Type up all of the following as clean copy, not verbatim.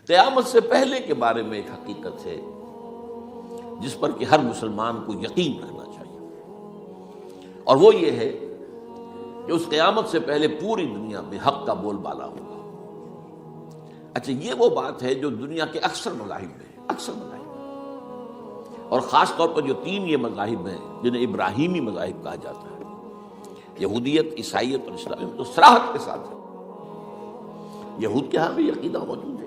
قیامت سے پہلے کے بارے میں ایک حقیقت ہے جس پر کہ ہر مسلمان کو یقین رکھنا چاہیے، اور وہ یہ ہے کہ اس قیامت سے پہلے پوری دنیا میں حق کا بول بالا ہوگا۔ اچھا، یہ وہ بات ہے جو دنیا کے اکثر مذاہب میں ہے، اکثر مذاہب میں، اور خاص طور پر جو تین یہ مذاہب ہیں جنہیں ابراہیمی مذاہب کہا جاتا ہے، یہودیت، عیسائیت اور اسلام، تو صراحت کے ساتھ ہے۔ یہود کے ہاں بھی عقیدہ موجود ہے،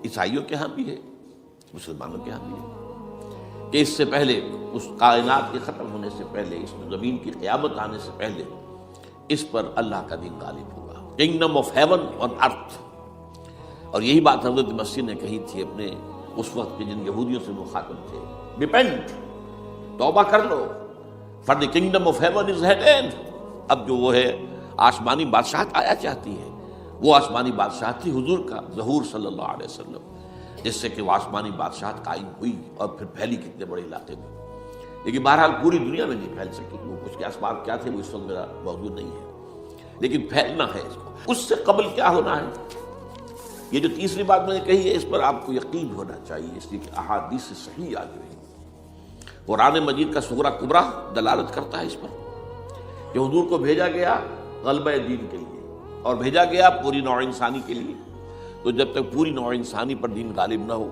عیسائیوں کے ہاں بھی ہے، مسلمانوں کے ہاں بھی ہے، کہ اس سے پہلے، اس کائنات کے ختم ہونے سے پہلے، اس زمین کی قیامت آنے سے پہلے اس پر اللہ کا دین غالب ہوگا، کنگڈم آف ہیون آن ارتھ۔ اور یہی بات حضرت مسیح نے کہی تھی اپنے اس وقت کے جن یہودیوں سے مخاطب تھے، ریپینٹ، توبہ کر لو، for the kingdom of heaven is at hand. اب جو وہ ہے آسمانی بادشاہت آیا چاہتی ہے، وہ آسمانی بادشاہت تھی حضور کا ظہور صلی اللہ علیہ وسلم، جس سے کہ وہ آسمانی بادشاہت قائم ہوئی اور پھر پھیلی کتنے بڑے علاقے میں، لیکن بہرحال پوری دنیا میں نہیں پھیل سکی۔ وہ اس کے اسباب کیا تھے وہ اس وقت میرا موضوع نہیں ہے، لیکن پھیلنا ہے اس کو۔ اس سے قبل کیا ہونا ہے، یہ جو تیسری بات میں نے کہی ہے، اس پر آپ کو یقین ہونا چاہیے، اس لیے کہ احادیث صحیح آ گئی۔ قرآن مجید کا سغرا کبرا دلالت کرتا ہے اس پر کہ حضور کو بھیجا گیا غلبہ دین کے لیے، اور بھیجا گیا پوری نوع انسانی کے لیے۔ تو جب تک پوری نوع انسانی پر دین غالب نہ ہو،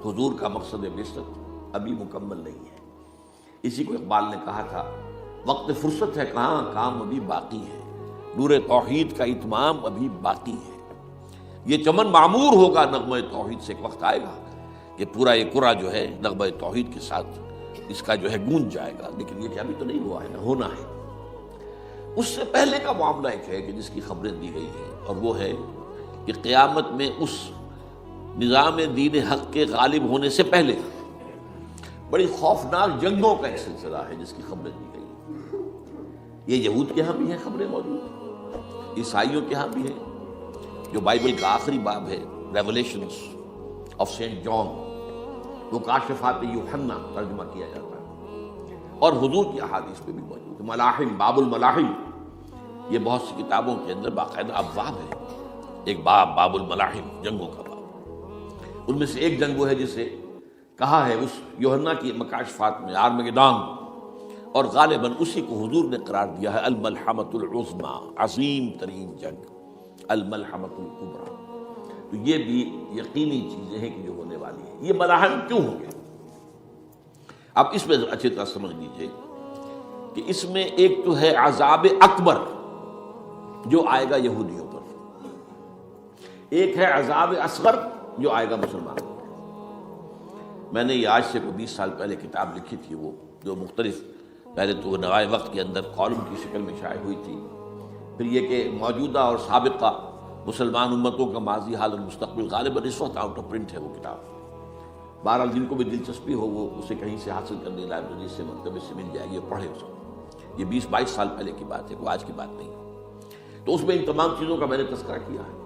حضور کا مقصد بعثت ابھی مکمل نہیں ہے۔ اسی کو اقبال نے کہا تھا، وقت فرصت ہے کہاں، کام ابھی باقی ہے، نور توحید کا اتمام ابھی باقی ہے۔ یہ چمن معمور ہوگا نغمہ توحید سے، ایک وقت آئے گا کہ پورا یہ قرہ جو ہے نغمہ توحید کے ساتھ اس کا جو ہے گونج جائے گا، لیکن یہ کہ ابھی تو نہیں ہوا ہے، نہ ہونا ہے۔ اس سے پہلے کا معاملہ ایک ہے کہ جس کی خبریں دی گئی ہیں، اور وہ ہے کہ قیامت میں اس نظام دین حق کے غالب ہونے سے پہلے بڑی خوفناک جنگوں کا ایک سلسلہ ہے جس کی خبریں دی گئی ہیں۔ یہ یہود کے ہاں بھی ہیں خبریں موجود، عیسائیوں کے ہاں بھی ہیں۔ جو بائبل کا آخری باب ہے، ریولیشنز آف سینٹ جان، مکاشفات یوحنا ترجمہ کیا جاتا ہے، اور حضور کی احادیث میں بھی موجود ہے۔ ملاحم، باب الملاحم، یہ بہت سی کتابوں کے اندر باقاعدہ ابواب ہے، ایک باب، باب الملاحم، جنگوں کا باب۔ ان میں سے ایک جنگ وہ ہے جسے کہا ہے اس یوحنا کی مکاشفات میں آرمگدان، اور غالباً اسی کو حضور نے قرار دیا ہے الملحمۃ العظمیٰ، عظیم ترین جنگ، الملحمۃ الکبریٰ۔ تو یہ بھی یقینی چیزیں ہیں کہ جو ہونے والی ہیں۔ یہ ملاحم کیوں ہوں گے؟ اب اس میں اچھی طرح سمجھ لیجیے کہ اس میں ایک تو ہے عذاب اکبر جو آئے گا یہودیوں پر، ایک ہے عذاب اصغر جو آئے گا مسلمانوں پر۔ میں نے یہ آج سے 20 سال پہلے کتاب لکھی تھی، وہ جو مختلف، پہلے تو نوائے وقت کے اندر کالم کی شکل میں شائع ہوئی تھی، پھر یہ کہ موجودہ اور سابقہ مسلمان امتوں کا ماضی، حال اور مستقبل، غالباً اس وقت آؤٹ آف پرنٹ ہے وہ کتاب۔ بہرحال جن کو بھی دلچسپی ہو وہ اسے کہیں سے حاصل کرنے، لائبریری سے، مکتبے سے مل جائے گی، اور پڑھے اس کو۔ یہ 20-22 سال پہلے کی بات ہے، کوئی آج کی بات نہیں۔ تو اس میں ان تمام چیزوں کا میں نے تذکرہ کیا ہے،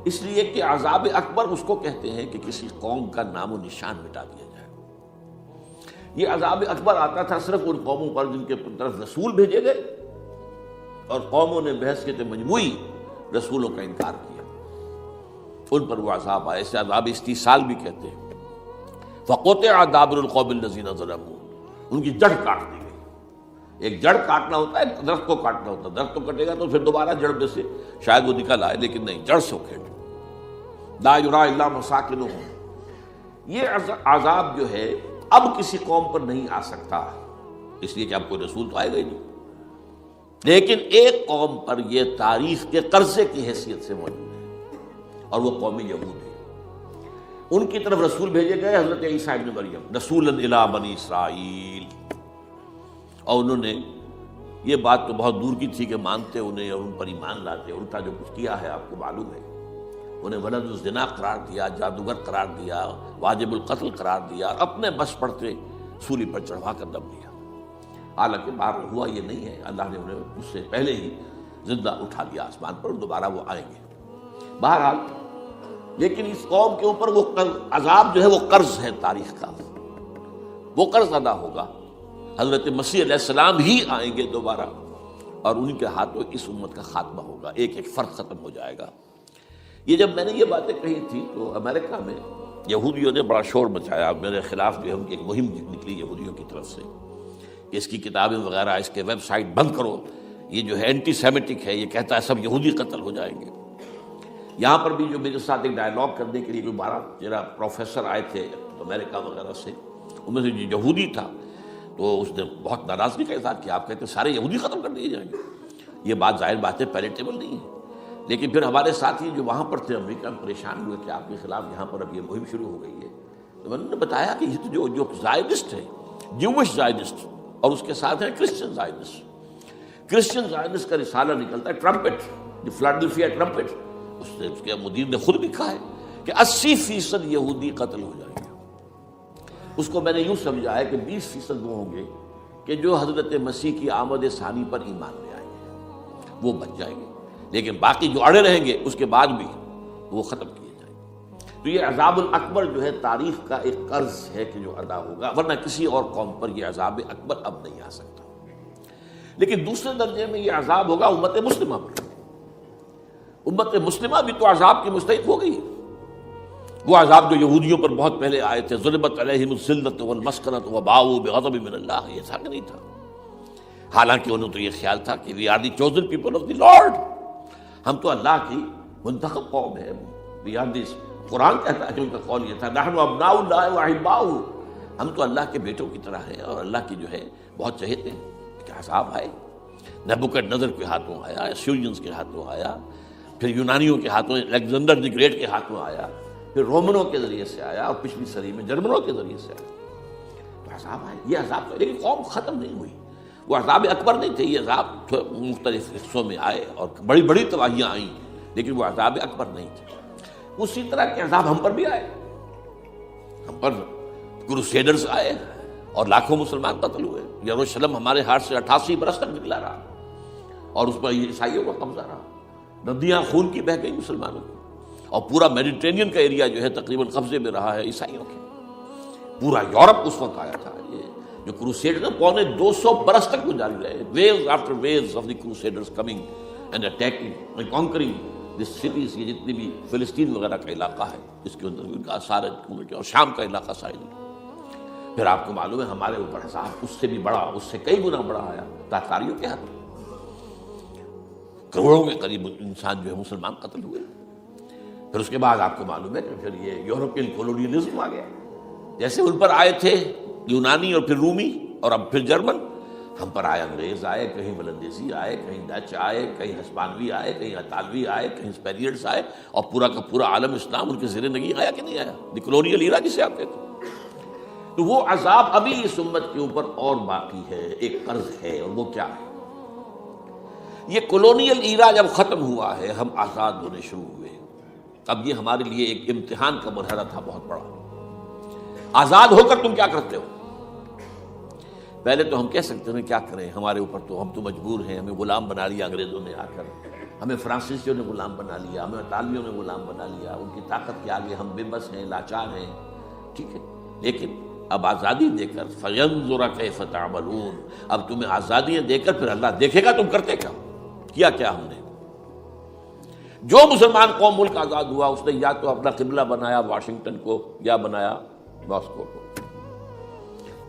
اس لیے کہ عذاب اکبر اس کو کہتے ہیں کہ کسی قوم کا نام و نشان مٹا دیا جائے۔ یہ عذاب اکبر آتا تھا صرف ان قوموں پر جن کے طرف رسول بھیجے گئے اور قوموں نے بحیثیت مجموعی رسولوں کا انکار کیا، ان پر وہ عذاب آئے۔ اسے عذاب استیصال بھی کہتے ہیں۔ فَقُطِعَ دَابِرُ الْقَوْمِ الَّذِينَ ظَلَمُوا، ان کی جڑ کاٹ دی گئی۔ ایک جڑ کاٹنا ہوتا ہے، درخت کو کاٹنا ہوتا ہے، درخت کو کٹے گا تو پھر دوبارہ جڑ میں سے شاید وہ نکل آئے، لیکن نہیں، جڑ سے اکھیڑ۔ لَا يُرَىٰ إِلَّا مَسَاكِنُهُمْ، یہ عذاب جو ہے اب کسی قوم پر نہیں آ سکتا، اس لیے کہ اب کوئی رسول تو آئے گا ہی نہیں، لیکن ایک قوم پر یہ تاریخ کے قرضے کی حیثیت سے موجود ہے، اور وہ قوم یہود ہے۔ ان کی طرف رسول بھیجے گئے حضرت عیسیٰ ابن مریم، رسولا الی بنی اسرائیل، اور انہوں نے یہ بات تو بہت دور کی تھی کہ مانتے انہیں اور ان پر ایمان لاتے، الٹا جو کچھ کیا ہے آپ کو معلوم ہے۔ انہیں ولد الزنا قرار دیا، جادوگر قرار دیا، واجب القتل قرار دیا، اور اپنے بس پڑتے سولی پر چڑھوا کر دم دیا۔ حالانکہ باہر ہوا یہ نہیں ہے، اللہ نے انہیں اس سے پہلے ہی زندہ اٹھا لیا آسمان پر، دوبارہ وہ آئیں گے بہرحال۔ لیکن اس قوم کے اوپر وہ عذاب جو ہے وہ قرض ہے تاریخ کا، وہ قرض ادا ہوگا۔ حضرت مسیح علیہ السلام ہی آئیں گے دوبارہ، اور ان کے ہاتھوں اس امت کا خاتمہ ہوگا، ایک ایک فرد ختم ہو جائے گا۔ یہ جب میں نے یہ باتیں کہی تھی تو امریکہ میں یہودیوں نے بڑا شور مچایا، میرے خلاف جو ہے ایک مہم نکلی یہودیوں کی طرف سے کہ اس کی کتابیں وغیرہ، اس کے ویب سائٹ بند کرو، یہ جو ہے اینٹی سیمیٹک ہے، یہ کہتا ہے سب یہودی قتل ہو جائیں گے۔ یہاں پر بھی جو میرے ساتھ ایک ڈائلاگ کرنے کے لیے جو 12 13 پروفیسر آئے تھے امریکہ وغیرہ سے، ان میں سے جو یہودی تھا تو اس نے بہت ناراضگی کا اظہار کیا، آپ کہتے ہیں سارے یہودی ختم کر دیے جائیں گے۔ یہ بات ظاہر بات ہے پیلیٹیبل نہیں ہے، لیکن پھر ہمارے ساتھی جو وہاں پر تھے امریکہ میں پریشان ہوئے کہ آپ کے خلاف یہاں پر اب یہ مہم شروع ہو گئی ہے۔ تو میں نے بتایا کہ یہ تو جو زائنسٹ ہے، جوش زائنسٹ، اور اس کے ساتھ ہیں کرسچن زائنسٹ۔ کرسچن زائنسٹ کا رسالہ نکلتا ہے ٹرمپٹ، دی فلاڈلفیا ٹرمپٹ، اس کے مدیر نے خود لکھا ہے کہ 80% یہودی قتل ہو جائیں گے۔ اس کو میں نے یوں سمجھا ہے کہ 20% وہ ہوں گے کہ جو حضرت مسیح کی آمد ثانی پر ایمان لے آئیں گے، وہ بچ جائیں گے، لیکن باقی جو اڑے رہیں گے اس کے بعد بھی وہ ختم کیے جائیں گے۔ تو یہ عذاب الاکبر جو ہے تاریخ کا ایک قرض ہے کہ جو ادا ہوگا، ورنہ کسی اور قوم پر یہ عذاب اکبر اب نہیں آ سکتا۔ لیکن دوسرے درجے میں یہ عذاب ہوگا امت مسلمہ پر۔ امت مسلمہ بھی تو عذاب کی مستحق ہو گئی۔ وہ عذاب جو یہودیوں پر بہت پہلے آئے تھے، ضربت علیہم الذلۃ والمسکنۃ وباؤوا بغضب من اللہ، یہ تھا کہ نہیں تھا؟ حالانکہ انہوں تو یہ خیال تھا کہ we are the chosen people of the Lord, ہم تو اللہ کی منتخب قوم ہے۔ قرآن کہتا ہے کہ ان کا قول یہ تھا نحن ابناء اللہ واحباؤہ، ہم تو اللہ کے بیٹوں کی طرح ہیں اور اللہ کی جو ہے بہت چہیتے ہیں۔ کہ عذاب آئے، نبوکدنضر کے ہاتھوں آیا، اسیرینز کے ہاتھوں آیا، پھر یونانیوں کے ہاتھوں، الیگزینڈر دی گریٹ کے ہاتھوں آیا، پھر رومنوں کے ذریعے سے آیا، اور پچھلی صدی میں جرمنوں کے ذریعے سے آیا۔ تو عذاب آئے، یہ عذاب تو، لیکن قوم ختم نہیں ہوئی۔ وہ عذاب اکبر نہیں تھے، یہ عذاب مختلف حصوں میں آئے اور بڑی بڑی تباہیاں آئیں، لیکن وہ عذاب اکبر نہیں تھے۔ اسی طرح کے عذاب ہم پر بھی آئے، ہم پر کروسیڈرز آئے اور لاکھوں مسلمان قتل ہوئے۔ یروشلم ہمارے ہاتھ سے 88 برس تک نکلا رہا اور اس پر عیسائیوں کا قبضہ رہا، ندیاں خون کی بہہ گئی مسلمانوں کی، اور پورا میڈیٹرینین کا ایریا جو ہے تقریباً قبضے میں رہا ہے عیسائیوں کے۔ پورا یورپ اس وقت آیا تھا۔ یہ جو کروسیڈر 250 برس تک وہ جاری رہے، waves after waves of the crusaders coming and attacking and conquering the cities. یہ جتنی بھی فلسطین وغیرہ کا علاقہ ہے اس کے اندر ان کا آثار ہے، اور شام کا علاقہ ساحل۔ پھر آپ کو معلوم ہے ہمارے اوپر عذاب اس سے بھی بڑا، اس سے کئی گنا بڑا آیا تاتاریوں کے ہاتھ، کروڑوں کے قریب انسان جو ہے مسلمان قتل ہوئے۔ پھر اس کے بعد آپ کو معلوم ہے کہ پھر یہ یورپین کولونیلزم آ گیا، جیسے ان پر آئے تھے یونانی اور پھر رومی اور اب پھر جرمن، ہم پر آئے انگریز آئے، کہیں ولندیزی آئے، کہیں ڈچ آئے، کہیں ہسپانوی آئے، کہیں اطالوی آئے، کہیں اسپینیئرز آئے، اور پورا کا پورا عالم اسلام ان کے زیر نگین آیا کہ نہیں آیا؟ دی کولونیل ایرا جسے آپ کہتے ہیں۔ تو وہ عذاب ابھی اس امت کے اوپر اور باقی ہے، ایک قرض ہے، اور وہ کیا ہے؟ یہ کولونیل ایرا جب ختم ہوا ہے، ہم آزاد ہونے شروع ہوئے، اب یہ ہمارے لیے ایک امتحان کا مرحلہ تھا بہت بڑا۔ آزاد ہو کر تم کیا کرتے ہو؟ پہلے تو ہم کہہ سکتے ہیں کیا کریں، ہمارے اوپر تو ہم تو مجبور ہیں، ہمیں غلام بنا لیا انگریزوں نے آ کر، ہمیں فرانسیسیوں نے غلام بنا لیا، ہمیں اطالیوں نے غلام بنا لیا، ان کی طاقت کے آگے ہم بے بس ہیں، لاچار ہیں، ٹھیک ہے۔ لیکن اب آزادی دے کر فَيَنظُرَ كَيْفَ تَعْمَلُونَ، اب تمہیں آزادیاں دے کر پھر اللہ دیکھے گا تم کرتے کیا کیا ہم نے۔ جو مسلمان قوم ملک آزاد ہوا اس نے یا تو اپنا قبلہ بنایا واشنگٹن کو یا بنایا ماسکو کو،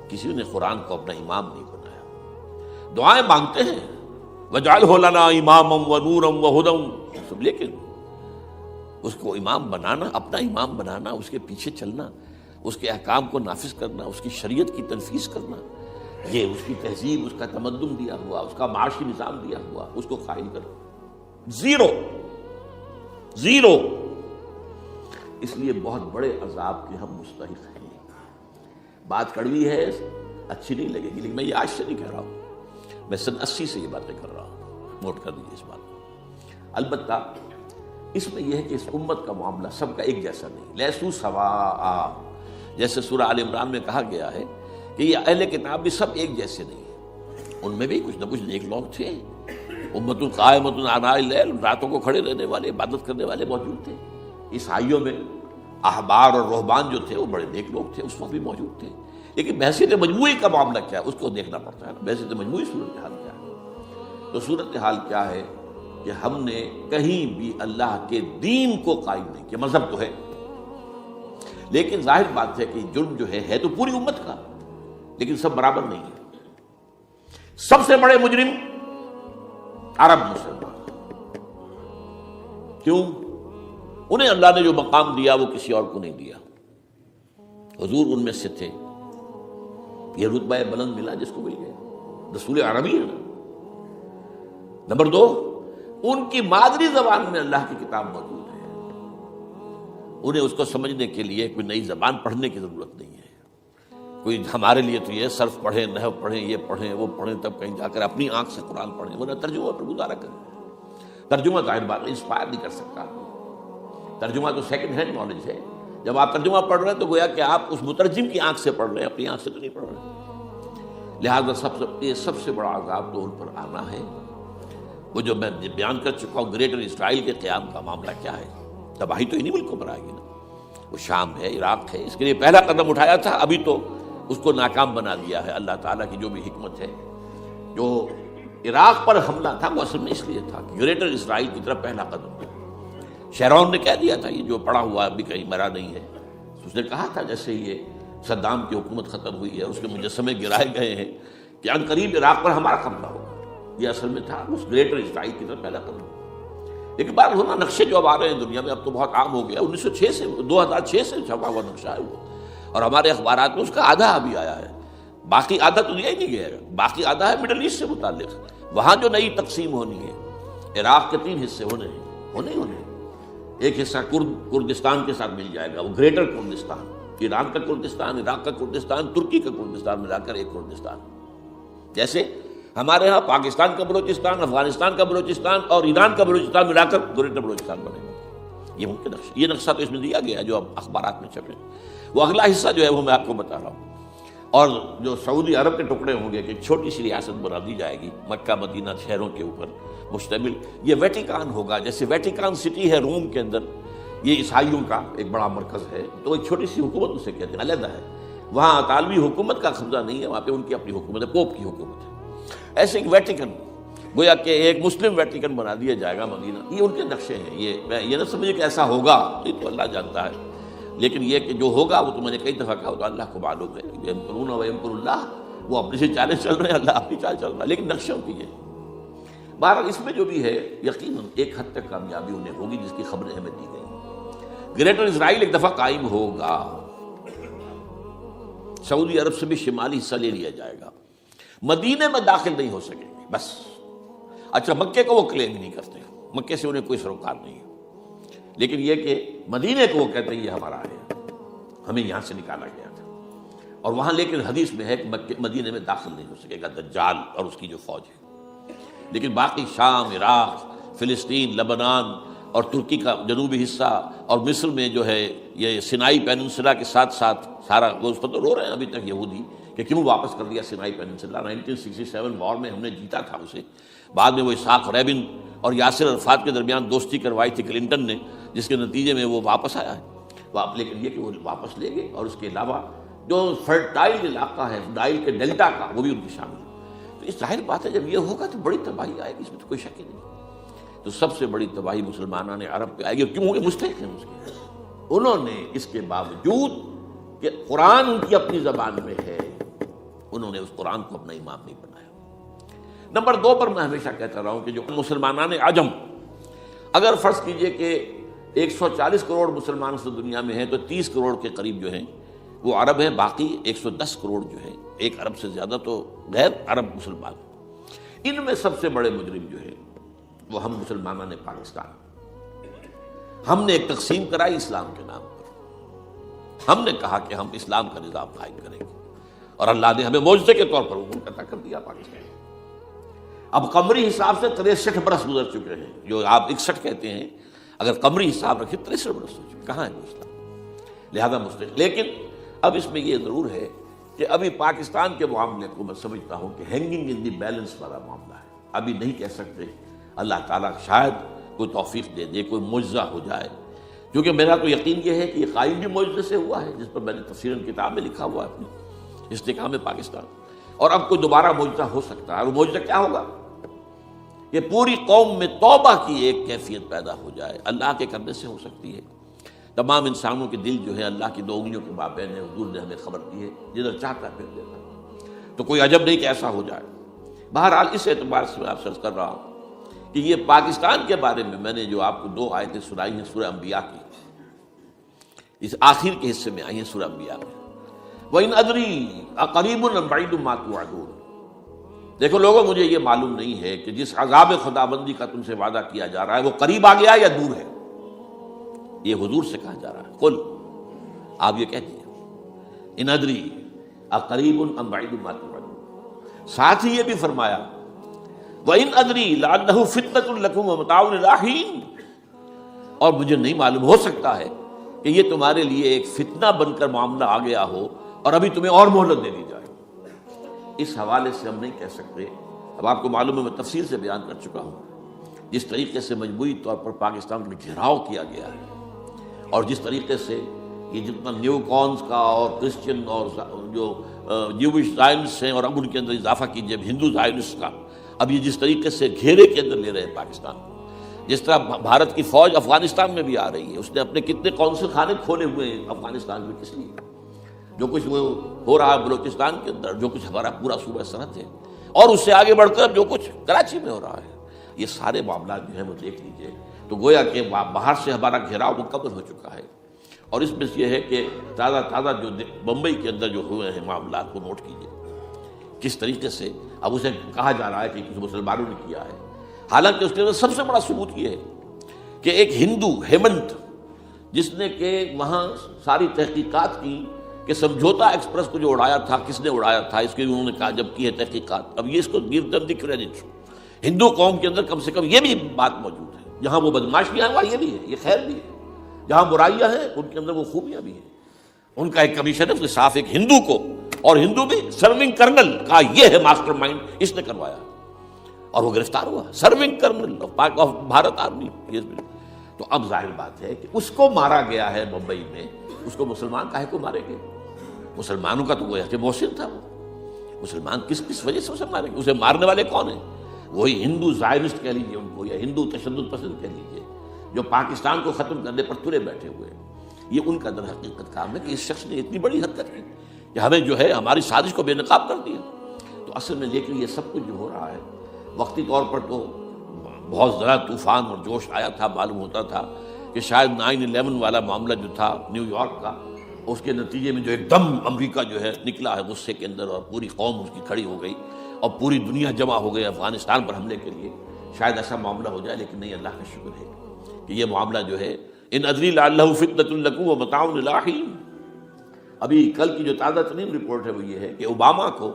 کسی نے قرآن کو اپنا امام نہیں بنایا۔ دعائیں مانگتے ہیں وَاجْعَلْهُ لَنَا إِمَامًا وَنُورًا وَهُدًى، لیکن اس کو امام بنانا، اپنا امام بنانا، اس کے پیچھے چلنا، اس کے احکام کو نافذ کرنا، اس کی شریعت کی تنفیذ کرنا، یہ اس کی تہذیب، اس کا تمدن دیا ہوا، اس کا معاشی نظام دیا ہوا، اس کو قائم کرنا، زیرو۔ اس لیے بہت بڑے عذاب کے ہم مستحق ہیں۔ بات کڑوی ہے، اچھی نہیں لگے گی، لیکن میں یہ آج سے نہیں کہہ رہا ہوں، میں سن 80 سے یہ باتیں کر رہا ہوں، نوٹ کر دیجیے اس بات کو۔ البتہ اس میں یہ ہے کہ اس امت کا معاملہ سب کا ایک جیسا نہیں، لیسو سواء، جیسے سورہ آل عمران میں کہا گیا ہے کہ یہ اہل کتاب بھی سب ایک جیسے نہیں ہیں، ان میں بھی کچھ نہ کچھ نیک لوگ تھے، امت قائمۃ آناء اللیل، راتوں کو کھڑے رہنے والے، عبادت کرنے والے موجود تھے۔ عیسائیوں میں احبار اور رہبان جو تھے وہ بڑے نیک لوگ تھے، اس وقت بھی موجود تھے، لیکن بحثیت مجموعی کا معاملہ کیا ہے اس کو دیکھنا پڑتا ہے نا، بحثیت مجموعی صورتحال کیا ہے۔ تو صورتحال کیا ہے کہ ہم نے کہیں بھی اللہ کے دین کو قائم نہیں کیا. مذہب تو ہے لیکن ظاہر بات ہے کہ جرم جو ہے تو پوری امت کا، لیکن سب برابر نہیں ہے. سب سے بڑے مجرم عرب مسلمان. کیوں؟ انہیں اللہ نے جو مقام دیا وہ کسی اور کو نہیں دیا. حضور ان میں سے تھے، یہ رتبہ بلند ملا جس کو مل گیا، رسول عربی ہے. نمبر 2، ان کی مادری زبان میں اللہ کی کتاب موجود ہے، انہیں اس کو سمجھنے کے لیے کوئی نئی زبان پڑھنے کی ضرورت نہیں ہے. کوئی ہمارے لیے تو یہ صرف پڑھیں، نحو پڑھیں، یہ پڑھیں، وہ پڑھیں، تب کہیں جا کر اپنی آنکھ سے قرآن پڑھیں، ورنہ ترجمہ پر گزارا کریں. ترجمہ ظاہر بات انسپائر نہیں کر سکتا. ترجمہ تو سیکنڈ ہینڈ نالج ہے. جب آپ ترجمہ پڑھ رہے ہیں تو گویا کہ آپ اس مترجم کی آنکھ سے پڑھ رہے ہیں، اپنی آنکھ سے تو نہیں پڑھ رہے. لہٰذا سب سے بڑا عذاب تو ان پر آنا ہے. وہ جو میں بیان کر چکا ہوں، گریٹر اسرائیل کے قیام کا معاملہ کیا ہے. تباہی تو انہی ملکوں پر آئے گی نا. وہ شام ہے، عراق ہے، اس کے لیے پہلا قدم اٹھایا تھا، ابھی تو اس کو ناکام بنا دیا ہے. اللہ تعالیٰ کی جو بھی حکمت ہے. جو عراق پر حملہ تھا وہ اصل میں اس لیے تھا کہ گریٹر اسرائیل کی طرف پہلا قدم تھا. شیرون نے کہہ دیا تھا یہ جو پڑا ہوا ابھی کہیں مرا نہیں ہے. اس نے کہا تھا جیسے یہ صدام کی حکومت ختم ہوئی ہے، اس کے مجسمے گرائے گئے ہیں کہ ان قریب عراق پر ہمارا قبضہ ہوگا. یہ اصل میں تھا اس گریٹر اسرائیل کی طرف پہلا قدم. ایک بار ہونا نقشے جو اب آ رہے ہیں دنیا میں، اب تو بہت عام ہو گیا. 1906 سے 2006 سے چھپا ہوا نقشہ ہے وہ، اور ہمارے اخبارات میں اس کا آدھا ابھی آیا ہے. باقی آدھا تو دیا ہی نہیں گیا ہے. باقی آدھا ہے مڈل ایسٹ سے متعلق. وہاں جو نئی تقسیم ہونی ہے، عراق کے 3 حصے ہونے ہیں. ایک حصہ کردستان کے ساتھ مل جائے گا، وہ گریٹر کردستان، ایران کا کردستان، عراق کا کردستان، ترکی کا کردستان ملا کر ایک کردستان. جیسے ہمارے ہاں پاکستان کا بلوچستان، افغانستان کا بلوچستان اور ایران کا بلوچستان ملا کر گریٹر بلوچستان بنے گا. یہ ممکن نقشہ، یہ نقشہ تو اس میں دیا گیا ہے جو اب اخبارات میں چھپے. وہ اگلا حصہ جو ہے وہ میں آپ کو بتا رہا ہوں. اور جو سعودی عرب کے ٹکڑے ہوں گے کہ ایک چھوٹی سی ریاست بنا دی جائے گی مکہ مدینہ شہروں کے اوپر مشتمل. یہ ویٹیکان ہوگا، جیسے ویٹیکان سٹی ہے روم کے اندر، یہ عیسائیوں کا ایک بڑا مرکز ہے. تو ایک چھوٹی سی حکومت اسے کہتے ہیں، علیحدہ ہے. وہاں اطالوی حکومت کا قبضہ نہیں ہے، وہاں پہ ان کی اپنی حکومت ہے، پوپ کی حکومت ہے. ایسے ایک ویٹیکن، گویا کہ ایک مسلم ویٹیکن بنا دیا جائے گا مدینہ. یہ ان کے نقشے ہیں. یہ نہ سمجھے کہ ایسا ہوگا، یہ تو اللہ جانتا ہے. لیکن یہ کہ جو ہوگا وہ تو میں نے کئی دفعہ کہا، تو اللہ کو معلوم ہے. یمکرون و یمکر اللہ، وہ اپنی سے چالیں چل رہے ہیں، اللہ اپنی چال چل رہا ہے، لیکن نقشوں کی ہے. بہرحال اس میں جو بھی ہے یقیناً ایک حد تک کامیابی انہیں ہوگی جس کی خبریں ہمیں دی گئی. گریٹر اسرائیل ایک دفعہ قائم ہوگا، سعودی عرب سے بھی شمالی حصہ لے لیا جائے گا. مدینے میں داخل نہیں ہو سکیں گے بس. اچھا، مکے کو وہ کلیم نہیں کرتے، مکے سے انہیں کوئی سروکار نہیں ہے. لیکن یہ کہ مدینے کو وہ کہتے ہیں یہ ہمارا ہے، ہمیں یہاں سے نکالا گیا تھا. اور وہاں لیکن حدیث میں ہے کہ مدینے میں داخل نہیں ہو سکے گا دجال اور اس کی جو فوج ہے. لیکن باقی شام، عراق، فلسطین، لبنان اور ترکی کا جنوبی حصہ اور مصر میں جو ہے یہ سینائی پیننسلا کے ساتھ ساتھ سارا، وہ اس پر تو رو رہے ہیں ابھی تک یہودی کہ کیوں واپس کر دیا سینائی پیننسلا. 1967 وار میں ہم نے جیتا تھا اسے. بعد میں وہ اسحاق ریبن اور یاسر عرفات کے درمیان دوستی کروائی تھی کلنٹن نے، جس کے نتیجے میں وہ واپس آیا ہے. لیکن یہ کہ وہ واپس لے گئے. اور اس کے علاوہ جو فرٹائل علاقہ ہے نائل کے ڈیلٹا کا، وہ بھی ان کی شامل ہے. تو اس ظاہر بات ہے جب یہ ہوگا تو بڑی تباہی آئے گی، اس میں تو کوئی شک ہی نہیں. تو سب سے بڑی تباہی مسلمانان عرب پہ آئے گی. کیوں؟ کہ مستحق ہیں اس کے. انہوں نے اس کے باوجود کہ قرآن ان کی اپنی زبان میں ہے، انہوں نے اس قرآن کو اپنا امام نہیں بنایا. نمبر 2 پر میں ہمیشہ کہتا رہا ہوں کہ جو مسلمانان عجم، اگر فرض کیجئے کہ 140 کروڑ مسلمان اس دنیا میں ہیں تو 30 کروڑ کے قریب جو ہیں وہ عرب ہیں، باقی 110 کروڑ جو ہیں، 1 ارب سے زیادہ تو غیر عرب مسلمان. ان میں سب سے بڑے مجرم جو ہیں وہ ہم مسلمانوں نے پاکستان. ہم نے ایک تقسیم کرائی اسلام کے نام پر. ہم نے کہا کہ ہم اسلام کا نظام قائم کریں گے، اور اللہ نے ہمیں معجزے کے طور پر حکم عطا کر دیا پاکستان. اب قمری حساب سے 63 برس گزر چکے ہیں، جو آپ 61 کہتے ہیں، اگر قمری حساب رکھیں 63 برس ہو چکے. کہاں ہے وہ اسلام؟ لہذا مستقل. لیکن اب اس میں یہ ضرور ہے کہ ابھی پاکستان کے معاملے کو میں سمجھتا ہوں کہ ہینگنگ ان دی بیلنس والا معاملہ ہے. ابھی نہیں کہہ سکتے. اللہ تعالیٰ شاید کوئی توفیق دے دے، کوئی معجزہ ہو جائے. کیونکہ میرا تو یقین یہ ہے کہ یہ قائم بھی معجزے سے ہوا ہے، جس پر میں نے تفسیراً کتاب میں لکھا ہوا ہے اپنی استحکام پاکستان. اور اب کوئی دوبارہ معجزہ ہو سکتا ہے. اور معجزہ کیا ہوگا؟ کہ پوری قوم میں توبہ کی ایک کیفیت پیدا ہو جائے، اللہ کے کرنے سے ہو سکتی ہے۔ تمام انسانوں کے دل جو ہے اللہ کی دو انگلیوں کے مابین ہے، حضور نے ہمیں خبر دی ہے، جدھر چاہتا ہے پھر دیتا ہے، تو کوئی عجب نہیں کہ ایسا ہو جائے۔ بہرحال اس اعتبار سے میں آپ سے عرض کر رہا ہوں کہ یہ پاکستان کے بارے میں نے جو آپ کو 2 آیتیں سنائی ہیں سورہ انبیاء کی، اس آخر کے حصے میں آئی ہیں سورہ انبیاء میں، وَإِنْ أَدْرِي أَقَرِيبٌ أَمْ بَعِيدٌ مَا تُوعَدُونَ۔ دیکھو لوگوں، مجھے یہ معلوم نہیں ہے کہ جس عذاب خدابندی کا تم سے وعدہ کیا جا رہا ہے وہ قریب آ گیا یا دور ہے۔ یہ حضور سے کہا جا رہا ہے، قل، آپ یہ کہہ دیجیے، ان ادری اقریب ام بعید ما توعدون۔ ساتھ ہی یہ بھی فرمایا وَإِنْ أَدْرِي لَعَلَّهُ فِتْنَةٌ لَكُمْ وَمَتَاعٌ إِلَىٰ حِينٍ، اور مجھے نہیں معلوم، ہو سکتا ہے کہ یہ تمہارے لیے ایک فتنہ بن کر معاملہ آ گیا ہو اور ابھی تمہیں اور مہلت دے دی جائے۔ اس حوالے سے ہم نہیں کہہ سکتے، اب آپ کو معلوم ہے میں تفصیل سے بیان کر چکا ہوں جس طریقے سے مجموعی طور پر پاکستان کا گھیراؤ کیا گیا ہے، اور جس طریقے سے یہ جتنا نیو کونز کا اور کرسچن اور جو جیوش زائنسٹ ہیں، اور اب ان کے اندر اضافہ کیجیے ہندو زائنسٹ کا، اب یہ جس طریقے سے گھیرے کے اندر لے رہے ہیں پاکستان کو، جس طرح بھارت کی فوج افغانستان میں بھی آ رہی ہے، اس نے اپنے کتنے قونصل خانے کھولے ہوئے ہیں افغانستان میں، کس لیے؟ جو کچھ وہ ہو رہا ہے بلوچستان کے اندر، جو کچھ ہمارا پورا صوبہ سرحد ہے، اور اس سے آگے بڑھ کر جو کچھ کراچی میں ہو رہا ہے، یہ سارے معاملات جو ہیں وہ دیکھ لیجیے تو گویا کہ باہر سے ہمارا گھیراؤ مکمل ہو چکا ہے۔ اور اس میں یہ ہے کہ تازہ جو بمبئی کے اندر جو ہوئے ہیں معاملات کو نوٹ کیجیے، کس طریقے سے اب اسے کہا جا رہا ہے کہ کسی مسلمانوں نے کیا ہے، حالانکہ اس کے اندر سب سے بڑا ثبوت یہ ہے کہ ایک ہندو ہیمنت، جس نے کہ وہاں ساری تحقیقات کی کہ سمجھوتا ایکسپریس کو جو اڑایا تھا کس نے اڑایا تھا، اس کے انہوں نے کہا جب کی ہے تحقیقات، اب یہ اس کو گیو دم دی کریڈٹ، ہندو قوم کے اندر کم سے کم یہ بھی بات موجود ہے، جہاں وہ بدماشیاں ہیں وہاں یہ بھی ہے، یہ خیر بھی ہے، جہاں برائیاں ہیں ان کے اندر وہ خوبیاں بھی ہیں۔ ان کا ایک کمیشن ہے صاف ایک ہندو کو، اور ہندو بھی سرونگ کرنل کا یہ ہے ماسٹر مائنڈ، اس نے کروایا اور وہ گرفتار ہوا، serving kernel of Bharat army. تو اب ظاہر بات ہے کہ اس کو مارا گیا ہے ممبئی میں، اس کو مسلمان کاہے کو مارے گئے؟ مسلمانوں کا تو وہ کہ محسن تھا، وہ مسلمان کس وجہ سے اسے مارے گئے؟ اسے مارنے والے کون ہیں؟ وہی ہندو زائنسٹ کہہ لیجیے ان کو، یا ہندو تشدد پسند کہہ لیجیے، جو پاکستان کو ختم کرنے پر تلے بیٹھے ہوئے ہیں۔ یہ ان کا در حقیقت کام ہے کہ اس شخص نے اتنی بڑی حرکت کی کہ ہمیں جو ہے ہماری سازش کو بے نقاب کر دیا۔ تو اصل میں لیکن یہ سب کچھ جو ہو رہا ہے وقتی طور پر تو بہت زیادہ طوفان اور جوش آیا تھا، معلوم ہوتا تھا کہ شاید 9/11 والا معاملہ جو تھا نیو یارک کا، اس کے نتیجے میں جو ایک دم امریکہ جو ہے نکلا ہے غصے کے اندر، اور پوری قوم اس کی کھڑی ہو گئی اور پوری دنیا جمع ہو گئی افغانستان پر حملے کے لیے، شاید ایسا معاملہ ہو جائے، لیکن نہیں، اللہ کا شکر ہے کہ یہ معاملہ جو ہے ان ادری لعلہ فتنۃ لکم ومتاع الی حین۔ ابھی کل کی جو تازہ ترین رپورٹ ہے وہ یہ ہے کہ اوباما کو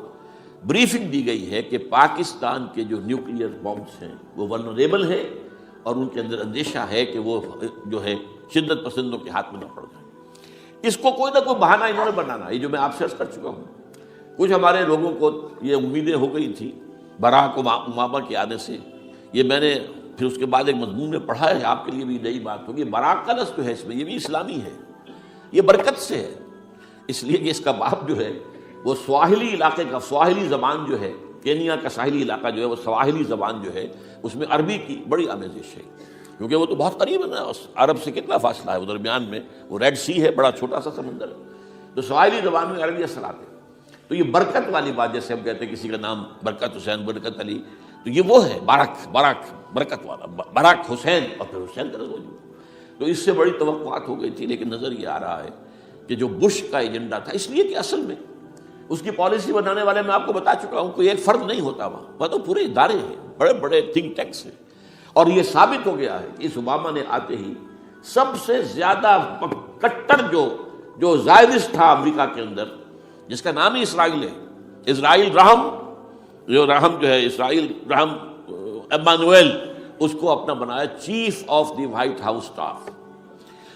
بریفنگ دی گئی ہے کہ پاکستان کے جو نیوکلیئر بامز ہیں وہ ولنریبل ہیں، اور ان کے اندر اندیشہ ہے کہ وہ جو ہے شدت پسندوں کے ہاتھ میں نہ پڑ جائیں۔ اس کو کوئی نہ کوئی بہانہ انہوں نے بنانا، یہ جو میں آپ سے عرض کر چکا ہوں۔ کچھ ہمارے لوگوں کو یہ امیدیں ہو گئی تھی براک اوباما کے آنے سے، یہ میں نے پھر اس کے بعد ایک مضمون میں پڑھا ہے، آپ کے لیے بھی نئی بات ہوگی۔ براک کا لفظ جو ہے اس میں یہ بھی اسلامی ہے، یہ برکت سے ہے، اس لیے کہ اس کا باپ جو ہے وہ سواحلی علاقے کا، سواحلی زبان جو ہے، کینیا کا ساحلی علاقہ جو ہے وہ سواحلی زبان جو ہے اس میں عربی کی بڑی آمیزش ہے، کیونکہ وہ تو بہت قریب ہے نا، عرب سے کتنا فاصلہ ہے، وہ درمیان میں وہ ریڈ سی ہے، بڑا چھوٹا سا سمندر ہے، تو سواحلی زبان میں عربی اثرات ہیں۔ تو یہ برکت والی بات، جیسے ہم کہتے ہیں کسی کا نام برکت حسین، برکت علی، تو یہ وہ ہے باراک برکت والا، باراک حسین، اور پھر حسین کا نظر۔ تو اس سے بڑی توقعات ہو گئی تھی، لیکن نظر یہ آ رہا ہے کہ جو بش کا ایجنڈا تھا، اس لیے کہ اصل میں اس کی پالیسی بنانے والے میں آپ کو بتا چکا ہوں، کوئی ایک فرد نہیں ہوتا وہاں تو پورے ادارے ہیں، بڑے بڑے تھنک ٹینکس ہیں، اور یہ ثابت ہو گیا ہے کہ اس اوباما نے آتے ہی سب سے زیادہ کٹر جو زائرس تھا امریکہ کے اندر، جس کا نام ہی اسرائیل ہے، اسرائیل رحم جو ہے، اسرائیل رحم ایمانویل، اس کو اپنا بنایا chief of the white house staff.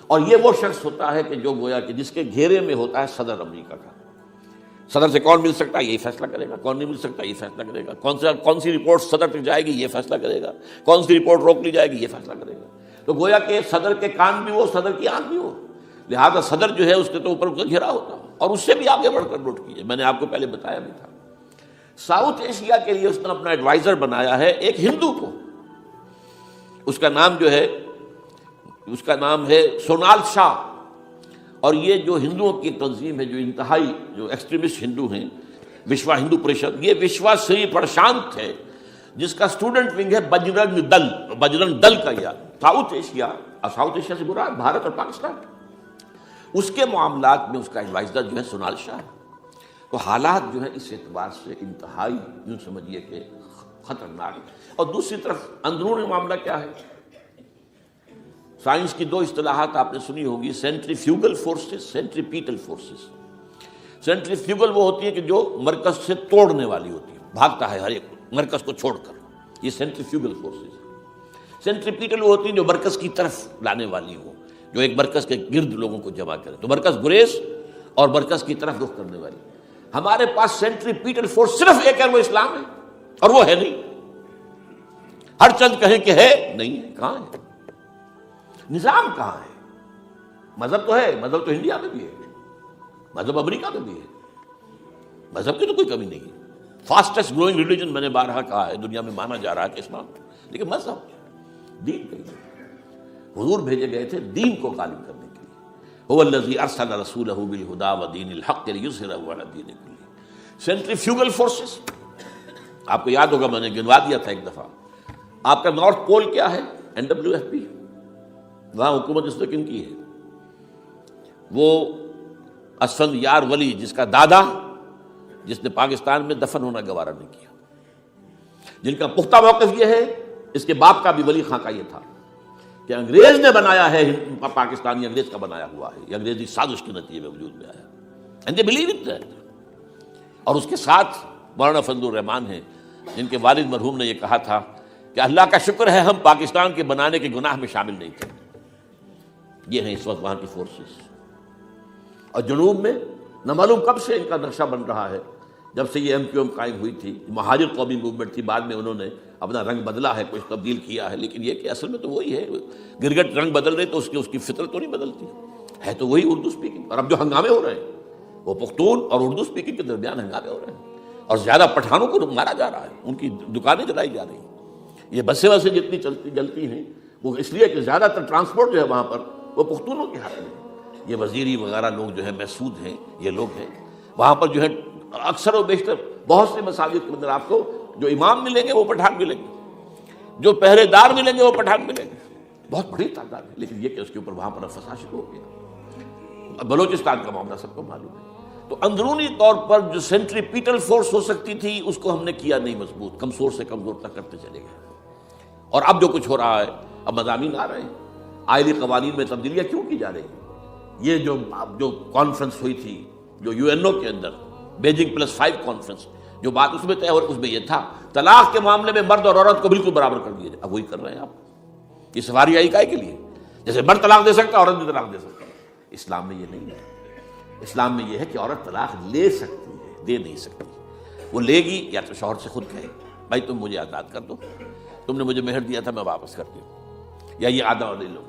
اور یہ وہ شخص ہوتا ہے کہ جو گویا کہ جس کے گھیرے میں ہوتا ہے صدر امریکہ کا۔ صدر سے کون مل سکتا ہے یہی فیصلہ کرے گا، کون نہیں مل سکتا یہ فیصلہ کرے گا، کون سی رپورٹ صدر تک جائے گی یہ فیصلہ کرے گا، کون سی رپورٹ روک لی جائے گی یہ فیصلہ کرے گا۔ تو گویا کہ صدر کے کان بھی ہو، صدر کی آنکھ بھی ہو، لہذا صدر جو ہے اس کے تو اوپر گھیرا ہوتا ہے۔ اور اس سے بھی آگے بڑھ کر نوٹ کیجیے، میں نے آپ کو پہلے بتایا بھی تھا، ساؤتھ ایشیا کے لیے اس نے اپنا ایڈوائزر بنایا ہے ایک ہندو کو، اس کا نام ہے سونال شاہ، اور یہ جو ہندوؤں کی تنظیم ہے، جو انتہائی جو ایکسٹریمسٹ ہندو ہیں، وشوا ہندو پریشد، یہ وشوا سری پرشانت ہے جس کا اسٹوڈنٹ ونگ ہے بجرنگ دل کا، یا ساؤتھ ایشیا سے برا بھارت اور پاکستان، اس کے معاملات میں اس کا ایڈوائزر جو ہے سونال شاہ ہے۔ تو حالات جو ہے اس اعتبار سے انتہائی یوں سمجھیے کہ خطرناک ہے۔ اور دوسری طرف اندرون معاملہ کیا ہے؟ سائنس کی دو اصطلاحات آپ نے سنی ہوگی، centrifugal forces, centripetal forces. Centrifugal وہ ہوتی ہے کہ جو مرکز سے توڑنے والی ہوتی ہے، بھاگتا ہے ہر ایک مرکز کو چھوڑ کر، یہ سینٹریفیوگل فورسز۔ سینٹریپیٹل وہ ہوتی ہیں جو مرکز کی طرف لانے والی ہو، جو ایک مرکز کے گرد لوگوں کو جمع کرے، تو مرکز گریز اور مرکز کی طرف رخ کرنے والی۔ ہمارے پاس سینٹریپیٹل فورس صرف ایک ہے، وہ اسلام ہے، اور وہ ہے نہیں۔ ہر چند کہیں کہ ہے، نہیں ہے، کہاں ہے؟ نظام کہاں ہے؟ مذہب تو ہے، مذہب تو انڈیا میں بھی ہے، مذہب امریکہ میں بھی ہے، مذہب کی تو کوئی کمی نہیں ہے۔ فاسٹسٹ گروئنگ ریلیجن میں نے بارہا کہا ہے، دنیا میں مانا جا رہا ہے کہ اسلام، لیکن مذہب دین نہیں ہے۔ حضور بھیجے گئے تھے دین کو غالب کرنے کے لیے، هو الذی ارسل رسولہ بالہدی ودین الحق لیظہرہ علی الدین کلہ۔ سینٹریفیوگل فورسز آپ کو یاد ہوگا، میں نے گنوا دیا تھا ایک دفعہ۔ آپ کا نارتھ پول کیا ہے؟ NWFP، وہاں حکومت اس نے کن کی ہے؟ وہ اسفند یار ولی، جس کا دادا، جس نے پاکستان میں دفن ہونا گوارا نہیں کیا، جن کا پختہ موقف یہ ہے، اس کے باپ کا بھی ولی خاں کا یہ تھا کہ انگریز نے بنایا ہے پاکستانی، انگریز کا بنایا ہوا ہے، یہ انگریزی سازش کے نتیجے میں وجود میں آیا، and they believe it that. اور اس کے ساتھ مولانا فضل الرحمان ہیں، جن کے والد مرحوم نے یہ کہا تھا کہ اللہ کا شکر ہے ہم پاکستان کے بنانے کے گناہ میں شامل نہیں تھے۔ یہ ہیں اس وقت وہاں کی فورسز۔ اور جنوب میں نہ معلوم کب سے ان کا نقشہ بن رہا ہے، جب سے یہ MQM قائم ہوئی تھی، مہاجر قومی موومنٹ تھی، بعد میں انہوں نے اپنا رنگ بدلا ہے، کچھ تبدیل کیا ہے، لیکن یہ کہ اصل میں تو وہی ہے۔ گرگٹ رنگ بدل رہے تو اس کی فطرت تو نہیں بدلتی ہے، تو وہی اردو سپیکنگ۔ اور اب جو ہنگامے ہو رہے ہیں وہ پختون اور اردو سپیکنگ کے درمیان ہنگامے ہو رہے ہیں، اور زیادہ پٹھانوں کو مارا جا رہا ہے، ان کی دکانیں جلائی جا رہی ہیں۔ یہ بسیں جتنی جلتی ہیں وہ اس لیے کہ زیادہ تر ٹرانسپورٹ جو ہے وہاں پر وہ پختونوں کے ہاتھ میں۔ یہ وزیری وغیرہ لوگ جو ہے محسود ہیں، یہ لوگ ہیں وہاں پر جو ہے اکثر و بیشتر بہت سے مساجد کے اندر آپ کو جو امام ملیں گے وہ پٹھان ملیں گے، جو پہرے دار ملیں گے وہ پٹھان ملیں گے، بہت بڑی تعداد ہے۔ لیکن یہ کہ اس کے اوپر وہاں پر فساد شروع ہو گیا۔ بلوچستان کا معاملہ سب کو معلوم ہے۔ تو اندرونی طور پر جو سینٹریپیٹل فورس ہو سکتی تھی اس کو ہم نے کیا نہیں مضبوط، کمزور سے کمزور تک کرتے چلے گئے۔ اور اب جو کچھ ہو رہا ہے، اب مضامین آ رہے ہیں، آئلی قوانین میں تبدیلیاں کیوں کی جا رہی ہیں؟ یہ جو کانفرنس ہوئی تھی جو UNO کے اندر، بیجنگ +5 کانفرنس، جو بات اس میں طے اور اس میں یہ تھا طلاق کے معاملے میں مرد اور عورت کو بالکل برابر کر دیا جائے۔ اب وہی کر رہے ہیں آپ۔ یہ سفاری آئی کائے کے لیے؟ جیسے مرد طلاق دے سکتا ہے عورت بھی طلاق دے سکتا ہے۔ اسلام میں یہ نہیں ہے۔ اسلام میں یہ ہے کہ عورت طلاق لے سکتی ہے، دے نہیں سکتی۔ وہ لے گی یا تو شوہر سے خود کہے بھائی تم مجھے آزاد کر دو، تم نے مجھے مہر دیا تھا میں واپس کر دوں، یا یہ آدھا لے لو،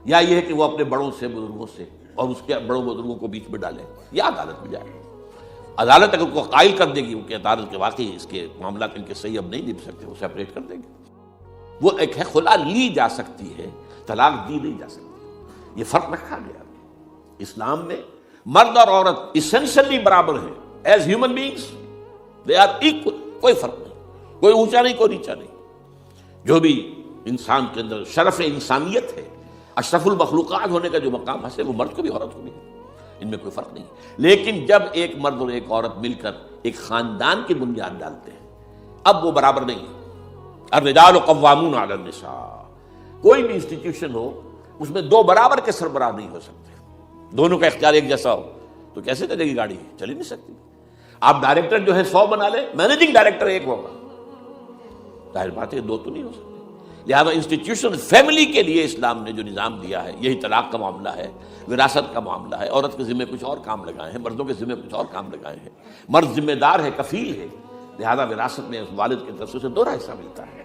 یا یہ ہے کہ وہ اپنے بڑوں سے، بزرگوں سے، اور اس کے بڑوں بزرگوں کو بیچ میں ڈالے، یا عدالت میں جائے۔ عدالت اگر کو قائل کر دے گی کہ عدالت کے واقعی اس کے معاملات ان کے صحیح اب نہیں نبھ سکتے، وہ سیپریٹ کر دیں گے۔ وہ ایک ہے خلا لی جا سکتی ہے، طلاق دی نہیں جا سکتی۔ یہ فرق رکھا گیا۔ اسلام میں مرد اور عورت اسینشلی برابر ہیں، as human beings they are equal, کوئی فرق نہیں، کوئی اونچا نہیں، کوئی نیچا نہیں۔ جو بھی انسان کے اندر شرف انسانیت ہے، اشرف المخلوقات ہونے کا جو مقام حاصل ہے، وہ مرد کو بھی عورت کو بھی ہے، ان میں کوئی فرق نہیں۔ لیکن جب ایک مرد اور ایک عورت مل کر ایک خاندان کی بنیاد ڈالتے ہیں، اب وہ برابر نہیں ہے۔ الرجال قوامون علی النساء، کوئی بھی انسٹیٹیوشن ہو اس میں دو برابر کے سربراہ نہیں ہو سکتے، دونوں کا اختیار ایک جیسا ہو تو کیسے چلے گی گاڑی؟ چل ہی نہیں سکتی۔ آپ ڈائریکٹر جو ہے 100 بنا لیں، مینیجنگ ڈائریکٹر ایک ہوگا، ظاہر بات ہے دو تو نہیں ہو سکتے۔ لہذا انسٹیٹیوشن فیملی کے لیے اسلام نے جو نظام دیا ہے، یہی طلاق کا معاملہ ہے، وراثت کا معاملہ ہے، عورت کے ذمہ کچھ اور کام لگائے ہیں، مردوں کے ذمہ کچھ اور کام لگائے ہیں۔ مرد ذمہ دار ہے، کفیل ہے، لہذا وراثت میں والد کی طرف سے دوہرا حصہ ملتا ہے۔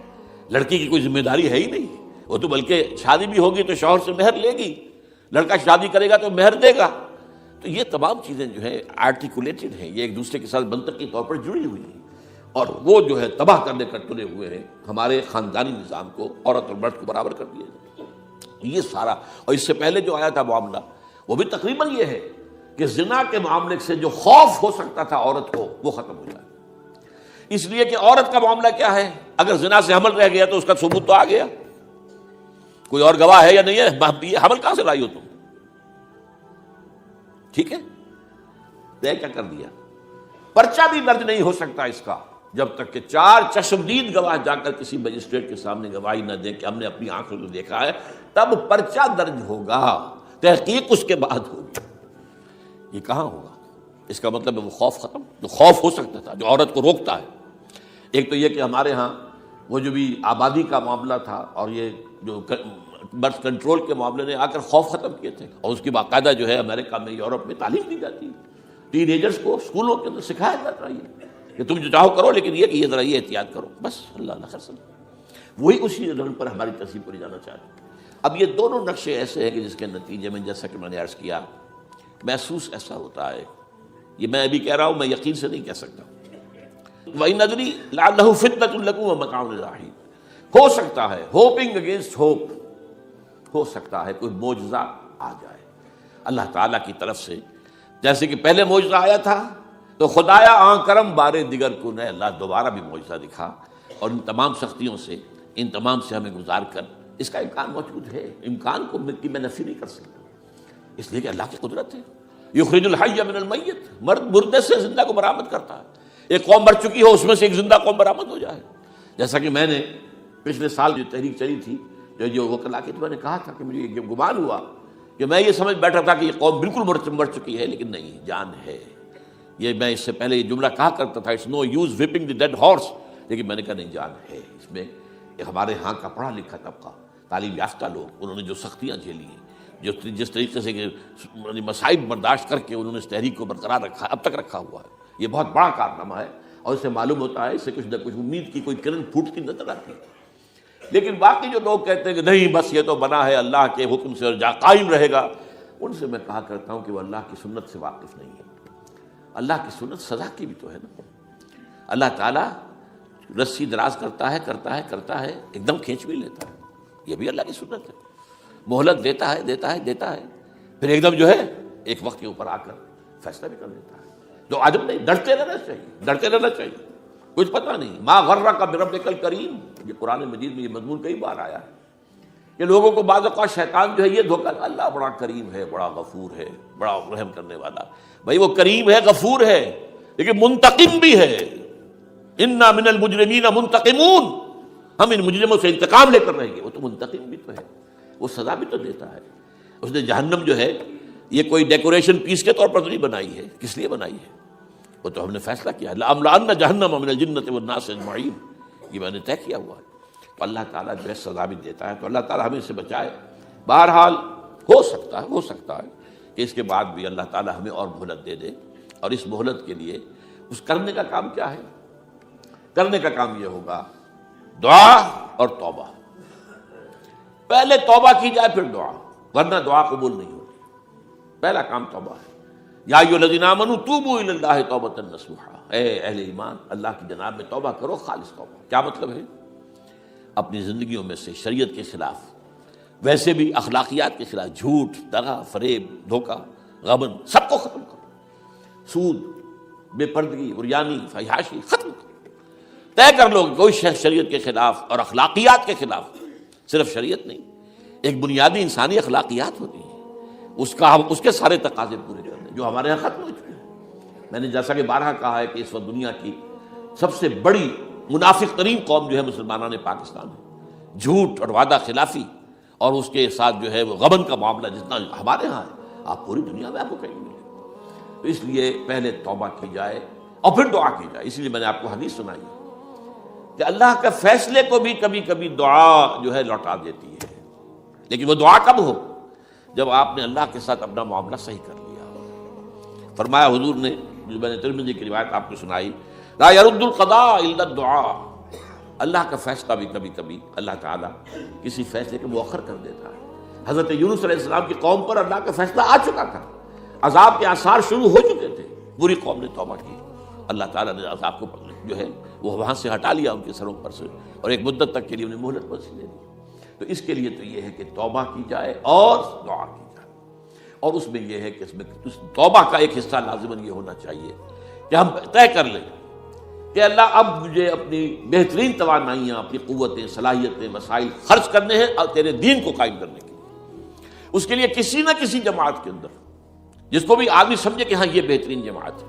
لڑکی کی کوئی ذمہ داری ہے ہی نہیں، وہ تو بلکہ شادی بھی ہوگی تو شوہر سے مہر لے گی، لڑکا شادی کرے گا تو مہر دے گا۔ تو یہ تمام چیزیں جو ہیں آرٹیکولیٹڈ ہیں، یہ ایک دوسرے کے ساتھ منطقی طور پر جڑی ہوئی ہیں۔ اور وہ جو ہے تباہ کرنے کر تلے ہوئے ہیں ہمارے خاندانی نظام کو، عورت اور مرد کو برابر کر دیا۔ یہ سارا، اور اس سے پہلے جو آیا تھا معاملہ وہ بھی تقریباً یہ ہے کہ زنا کے معاملے سے جو خوف ہو سکتا تھا عورت کو وہ ختم ہو جائے، اس لیے کہ عورت کا معاملہ کیا ہے، اگر زنا سے حمل رہ گیا تو اس کا ثبوت تو آ گیا، کوئی اور گواہ ہے یا نہیں ہے، یہ حمل کہاں سے لائی ہو تم؟ ٹھیک ہے، طے کیا کر دیا، پرچہ بھی درج نہیں ہو سکتا اس کا جب تک کہ 4 چشمدید گواہ جا کر کسی مجسٹریٹ کے سامنے گواہی نہ دیں کہ ہم نے اپنی آنکھوں سے دیکھا ہے، تب پرچہ درج ہوگا، تحقیق اس کے بعد ہوگی۔ یہ کہاں ہوگا؟ اس کا مطلب ہے وہ خوف ختم، جو خوف ہو سکتا تھا، جو عورت کو روکتا ہے۔ ایک تو یہ کہ ہمارے ہاں وہ جو بھی آبادی کا معاملہ تھا اور یہ جو برتھ کنٹرول کے معاملے نے آ کر خوف ختم کیے تھے، اور اس کی باقاعدہ جو ہے امریکہ میں، یورپ میں تعلیم دی جاتی ہے، ٹین ایجرز کو اسکولوں کے اندر سکھایا جاتا ہے کہ تم جو چاہو کرو، لیکن یہ کہ یہ ذرا یہ احتیاط کرو، بس اللہ نہ خیر سمجھ۔ وہی اسی رن پر ہماری تہذیب کو لے جانا چاہتے ہیں۔ اب یہ دونوں نقشے ایسے ہیں کہ جس کے نتیجے میں، جیسا کہ میں نے عرض کیا، محسوس ایسا ہوتا ہے، یہ میں ابھی کہہ رہا ہوں، میں یقین سے نہیں کہہ سکتا، وَإِنْ أَدْرِي لَعَلَّهُ فِتْنَةٌ لَكُمْ وَمَتَاعٌ إِلَىٰ حِينٍ، ہو سکتا ہے، ہوپنگ اگینسٹ ہوپ، ہو سکتا ہے کوئی معجزہ آ جائے اللہ تعالیٰ کی طرف سے، جیسے کہ پہلے معجزہ آیا تھا تو خدایا آن کرم بارے دیگر کو نئے، اللہ دوبارہ بھی معجزہ دکھا، اور ان تمام سختیوں سے، ان تمام سے ہمیں گزار کر، اس کا امکان موجود ہے، امکان کو میں نفی نہیں کر سکتا، اس لیے کہ اللہ کی قدرت ہے، یخرج الحی من المیت، مردے سے زندہ کو برآمد کرتا ہے، ایک قوم مر چکی ہو اس میں سے ایک زندہ قوم برآمد ہو جائے، جیسا کہ میں نے پچھلے سال جو تحریک چلی تھی، جو وکلا کی، تو میں نے کہا تھا کہ مجھے یہ گمان ہوا کہ میں یہ سمجھ بیٹھا تھا کہ یہ قوم بالکل مر چکی ہے، لیکن نہیں، جان ہے۔ یہ میں اس سے پہلے یہ جملہ کہا کرتا تھا، it's no use whipping the dead horse, لیکن میں نے کہا نہیں، جان ہے اس میں۔ ہمارے ہاں کا پڑھا لکھا طبقہ، تعلیم یافتہ لوگ، انہوں نے جو سختیاں جھیلی ہیں، جس طریقے سے کہ مصائب برداشت کر کے انہوں نے اس تحریک کو برقرار رکھا، اب تک رکھا ہوا ہے، یہ بہت بڑا کارنامہ ہے، اور اس سے معلوم ہوتا ہے، اس سے کچھ نہ کچھ امید کی کوئی کرن پھوٹتی نظر آتی ہے۔ لیکن باقی جو لوگ کہتے ہیں کہ نہیں بس یہ تو بنا ہے اللہ کے حکم سے اور قائم رہے گا، ان سے میں کہا کرتا ہوں کہ وہ اللہ کی سنت سے واقف نہیں ہے۔ اللہ کی سنت سزا کی بھی تو ہے نا، اللہ تعالیٰ رسی دراز کرتا ہے، ایک دم کھینچ بھی لیتا ہے، یہ بھی اللہ کی سنت ہے، مہلت دیتا ہے، پھر ایک دم جو ہے ایک وقت کے اوپر آ کر فیصلہ بھی کر لیتا ہے۔ تو عجب نہیں، ڈرتے رہنا چاہیے، کچھ پتہ نہیں، ما غرک بربک الکریم، یہ قرآن مجید میں یہ مضمون کئی بار آیا ہے کہ لوگوں کو بعض اوقات شیطان جو ہے یہ دھوکہ، اللہ بڑا کریم ہے، بڑا غفور ہے، بڑا رحم کرنے والا، بھائی وہ کریم ہے، غفور ہے، لیکن منتقم بھی ہے، انا من المجرمین منتقمون، ہم ان مجرموں سے انتقام لے کر رہیں گے، وہ تو منتقم بھی تو ہے، وہ سزا بھی تو دیتا ہے۔ اس نے جہنم جو ہے یہ کوئی ڈیکوریشن پیس کے طور پر نہیں بنائی ہے، کس لیے بنائی ہے؟ وہ تو ہم نے فیصلہ کیا ہے، لَأَمْلَأَنَّ جَهَنَّمَ مِنَ الْجِنَّةِ وَالنَّاسِ أَجْمَعِينَ، یہ میں نے طے کیا ہوا ہے۔ تو اللہ تعالیٰ جو ہے سزا بھی دیتا ہے، تو اللہ تعالیٰ ہمیں اس سے بچائے۔ بہرحال ہو سکتا ہے کہ اس کے بعد بھی اللہ تعالیٰ ہمیں اور مہلت دے دے، اور اس مہلت کے لیے اس کرنے کا کام کیا ہے؟ کرنے کا کام یہ ہوگا دعا اور توبہ، پہلے توبہ کی جائے پھر دعا، ورنہ دعا قبول نہیں ہوتی۔ پہلا کام توبہ ہے، یا ایھا الذین آمنوا توبوا الی اللہ توبۃ نصوحا، اے اہل ایمان اللہ کی جناب میں توبہ کرو، خالص توبہ۔ کیا مطلب ہے؟ اپنی زندگیوں میں سے شریعت کے خلاف، ویسے بھی اخلاقیات کے خلاف، جھوٹ، دغا، فریب، دھوکہ، غبن، سب کو ختم کرو، سود، بے پردگی، عریانی، فحاشی، ختم کرو، طے کر لو کوئی شریعت کے خلاف اور اخلاقیات کے خلاف، صرف شریعت نہیں، ایک بنیادی انسانی اخلاقیات ہوتی ہیں، اس کے سارے تقاضے پورے کرنے جو ہمارے یہاں ختم ہو چکے ہیں۔ میں نے جیسا کہ بارہا کہا ہے کہ اس وقت دنیا کی سب سے بڑی منافق ترین قوم جو ہے مسلمانان پاکستان ہے، جھوٹ اور وعدہ خلافی، اور اس کے ساتھ جو ہے وہ غبن کا معاملہ جتنا ہمارے ہاں ہے، آپ پوری دنیا میں آپ کو کہیں گے۔ تو اس لیے پہلے توبہ کی جائے اور پھر دعا کی جائے۔ اسی لیے میں نے آپ کو حدیث سنائی کہ اللہ کے فیصلے کو بھی کبھی کبھی دعا جو ہے لوٹا دیتی ہے، لیکن وہ دعا کب ہو؟ جب آپ نے اللہ کے ساتھ اپنا معاملہ صحیح کر لیا۔ فرمایا حضور نے، جو میں نے ترمذی کی روایت آپ کو سنائی، لا يرد القضاء الا الدعاء، اللہ کا فیصلہ بھی کبھی کبھی اللہ تعالیٰ کسی فیصلے کو مؤخر کر دیتا ہے۔ حضرت یونس علیہ السلام کی قوم پر اللہ کا فیصلہ آ چکا تھا، عذاب کے آثار شروع ہو چکے تھے، پوری قوم نے توبہ کی، اللہ تعالیٰ نے عذاب کو پکڑ لیا۔ جو ہے وہ وہاں سے ہٹا لیا ان کے سروں پر سے، اور ایک مدت تک کے لیے انہیں مہلت بخش دے دی۔ تو اس کے لیے تو یہ ہے کہ توبہ کی جائے اور دعا کی جائے، اور اس میں یہ ہے کہ اس میں اس توبہ کا ایک حصہ لازماً یہ ہونا چاہیے کہ ہم طے کر لیں کہ اللہ اب مجھے اپنی بہترین توانائیاں، اپنی قوتیں، صلاحیتیں، وسائل خرچ کرنے ہیں اور تیرے دین کو قائم کرنے کے لیے۔ اس کے لیے کسی نہ کسی جماعت کے اندر، جس کو بھی آدمی سمجھے کہ ہاں یہ بہترین جماعت ہے،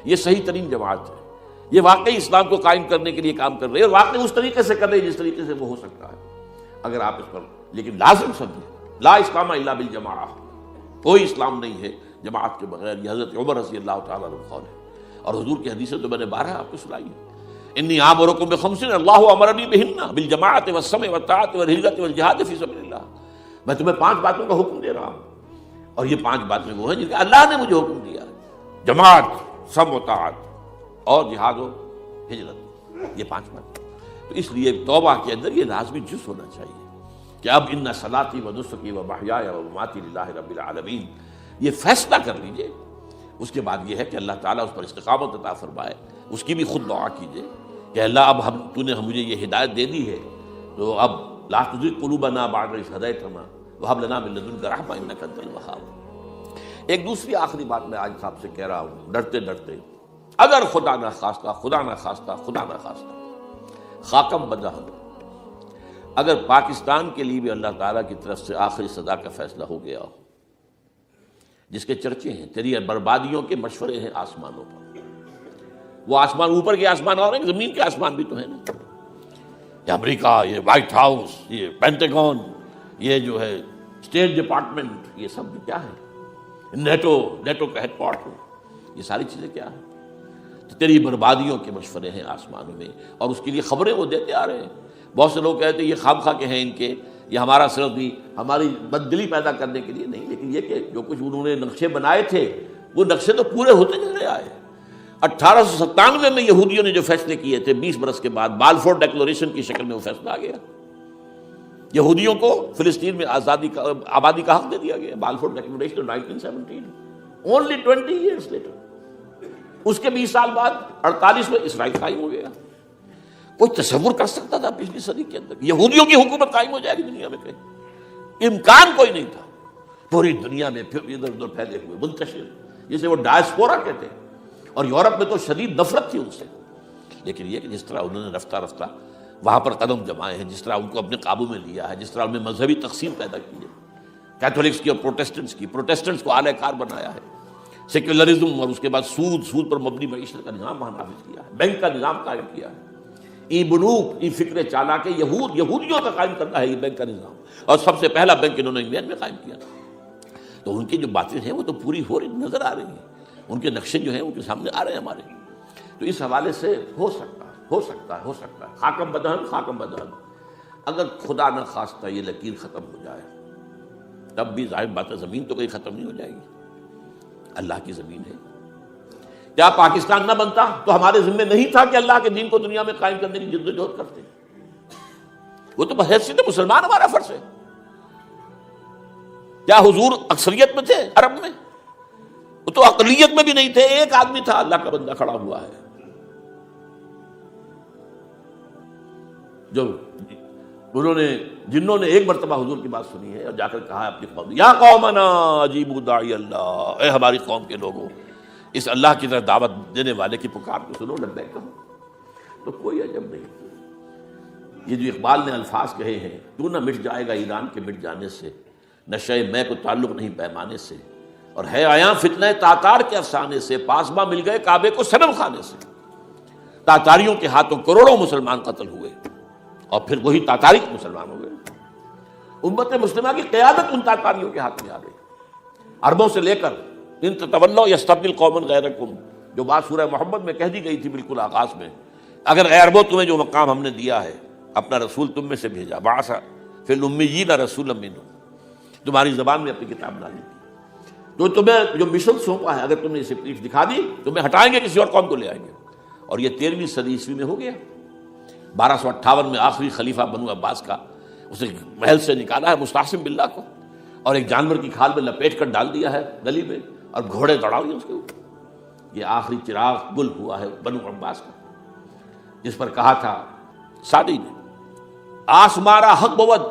یہ صحیح ترین جماعت ہے، یہ واقعی اسلام کو قائم کرنے کے لیے کام کر رہے ہیں، اور واقعی اس طریقے سے کر رہے ہیں جس طریقے سے وہ ہو سکتا ہے، اگر آپ اس پر لیکن لازم سمجھیں لا اسلام الا بالجماعہ، کوئی اسلام نہیں ہے جماعت کے بغیر۔ یہ حضرت عمر رضی اللہ تعالیٰ عنہ قول ہے، اور حضور کی حدیثیں تو میں نے بارہا آپ کو سنائی ہے، انی آمرکم بخمس اللہ امرنی بہن بالجماعت والسمع والطاعت والہجرۃ والجہاد فی سبیل اللہ، میں تمہیں 5 باتوں کا حکم دے رہا ہوں، اور یہ 5 باتیں وہ ہیں جن کا اللہ نے مجھے حکم دیا ہے، جماعت، سمع و طاعت اور جہاد و ہجرت، یہ 5 باتیں۔ تو اس لیے توبہ کے اندر یہ لازمی جز ہونا چاہیے کہ اب ان صلاتی و نسکی و محیای و مماتی للہ رب العالمین، یہ فیصلہ کر لیجئے۔ اس کے بعد یہ ہے کہ اللہ تعالیٰ اس پر استقامت عطا فرمائے، اس کی بھی خود دعا کیجئے کہ اللہ اب تو نے مجھے یہ ہدایت دے دی ہے، تو اب لا تزغ قلوبنا بعد اذ ہدیتنا وہب لنا من لدنک رحمۃ انک انت الوہاب۔ ایک دوسری آخری بات میں آج صاحب سے کہہ رہا ہوں، ڈرتے ڈرتے، اگر خدا نہ خواستہ خاکم بدہن، اگر پاکستان کے لیے بھی اللہ تعالیٰ کی طرف سے آخری سزا کا فیصلہ ہو گیا ہو، جس کے چرچے ہیں، تیری بربادیوں کے مشورے ہیں آسمانوں پر، وہ آسمان اوپر کے آسمان اور ہیں، زمین کے آسمان بھی تو ہیں نا، یہ امریکہ، یہ وائٹ ہاؤس، یہ پینٹاگون، یہ جو ہے اسٹیٹ ڈپارٹمنٹ، یہ سب کیا ہے، نیٹو کا ہیڈ کوارٹر، یہ ساری چیزیں کیا ہیں؟ تو تیری بربادیوں کے مشورے ہیں آسمانوں میں، اور اس کے لیے خبریں وہ دیتے آ رہے ہیں۔ بہت سے لوگ کہتے ہیں یہ خام خواہ کے ہیں ان کے، یہ ہمارا صرف بھی ہماری بددلی پیدا کرنے کے لیے نہیں، لیکن یہ کہ جو کچھ انہوں نے نقشے بنائے تھے وہ نقشے تو پورے ہوتے چلے آئے۔ 1897 میں یہودیوں نے جو فیصلے کیے تھے، 20 برس کے بعد بالفور ڈیکلریشن کی شکل میں وہ فیصلہ آ گیا، یہودیوں کو فلسطین میں آبادی کا حق دے دیا گیا، Balfour declaration 1917، only 20 years later. اس کے 20 سال بعد 48 میں اسرائیل قائم ہو گیا۔ کوئی تصور کر سکتا تھا پچھلی صدی کے اندر یہودیوں کی حکومت قائم ہو جائے گی دنیا میں؟ کہیں امکان کوئی نہیں تھا۔ پوری دنیا میں پھر ادھر ادھر پھیلے ہوئے، منتشر، جسے وہ ڈائسپورا کہتے ہیں، اور یورپ میں تو شدید نفرت تھی ان سے، لیکن یہ کہ جس طرح انہوں نے رفتہ رفتہ وہاں پر قدم جمائے ہیں، جس طرح ان کو اپنے قابو میں لیا ہے، جس طرح ان میں مذہبی تقسیم پیدا کی ہے، کیتھولکس کی اور پروٹیسٹنٹس کو اعلی کار بنایا ہے، سیکولرزم اور اس کے بعد سود پر مبنی معیشت کا نظام وہاں نافذ کیا ہے، بینک کا نظام قائم کیا ہے، ای بنوک، ای فکر چالاک یہودیوں کا قائم کرنا ہے یہ بینک کا نظام، اور سب سے پہلا بینک انہوں نے انگلینڈ میں قائم کیا تھا۔ تو ان کی جو باتیں ہیں وہ تو پوری ہو رہی نظر آ رہی ہیں، ان کے نقشے جو ہیں ان کے سامنے آ رہے ہیں ہمارے۔ تو اس حوالے سے ہو سکتا ہے خاکم بدہن، اگر خدا نہ خواستہ یہ لکیر ختم ہو جائے، تب بھی ظاہر بات ہے زمین تو کوئی ختم نہیں ہو جائے گی، اللہ کی زمین ہے۔ کیا پاکستان نہ بنتا تو ہمارے ذمہ نہیں تھا کہ اللہ کے دین کو دنیا میں قائم کرنے کی جدوجہد کرتے؟ وہ تو بحیثیت مسلمان ہمارا فرض ہے۔ کیا حضور اکثریت میں تھے عرب میں؟ وہ تو اقلیت میں بھی نہیں تھے، ایک آدمی تھا اللہ کا بندہ کھڑا ہوا ہے، جنہوں نے ایک مرتبہ حضور کی بات سنی ہے اور جا کر کہا ہے اپنی قوم، یا قومنا اجیبوا داعی اللہ، اے ہماری قوم کے لوگوں، اس اللہ کی طرف دعوت دینے والے کی پکار کو سنو، لبیک کہو۔ تو کوئی عجب نہیں، یہ جو اقبال نے الفاظ کہے ہیں، تو نہ مٹ جائے گا ایران کے مٹ جانے سے، نشہ میں کو تعلق نہیں پیمانے سے، اور ہے آیا فتنہ تاتار کے افسانے سے، پاسباں مل گئے کعبے کو صنم خانے سے۔ تاتاریوں کے ہاتھوں کروڑوں مسلمان قتل ہوئے، اور پھر وہی تاتاری مسلمان ہو گئے۔ امت مسلمہ کی قیادت ان تاتاریوں کے ہاتھ میں آ گئی، عربوں سے لے کر ان تتولوا یستبدل قوما غیرکم، جو بات سورہ محمد میں کہہ دی گئی تھی بالکل آغاز میں، اگر اے عربوں تمہیں جو مقام ہم نے دیا ہے، اپنا رسول تم میں سے بھیجا، بعث فی الامیین رسولا منہم، تمہاری زبان میں اپنی کتاب ڈالی، تو تمہیں جو مشن سونپا ہے، اگر تم نے اسے تکلیف دکھا دی تمہیں ہٹائیں گے، کسی اور قوم کو لے آئیں گے۔ اور یہ 13ویں صدی عیسوی میں ہو گیا۔ 1258 میں آخری خلیفہ بنو عباس کا اسے محل سے نکالا ہے مستعصم باللہ کو، اور ایک جانور کی کھال میں لپیٹ کر ڈال دیا ہے گلی میں، اور گھوڑے دوڑا دیے اس کے اوپر۔ یہ آخری چراغ گل ہوا ہے بنو عباس کا۔ جس پر کہا تھا سعدی نے، آسمارا حق بود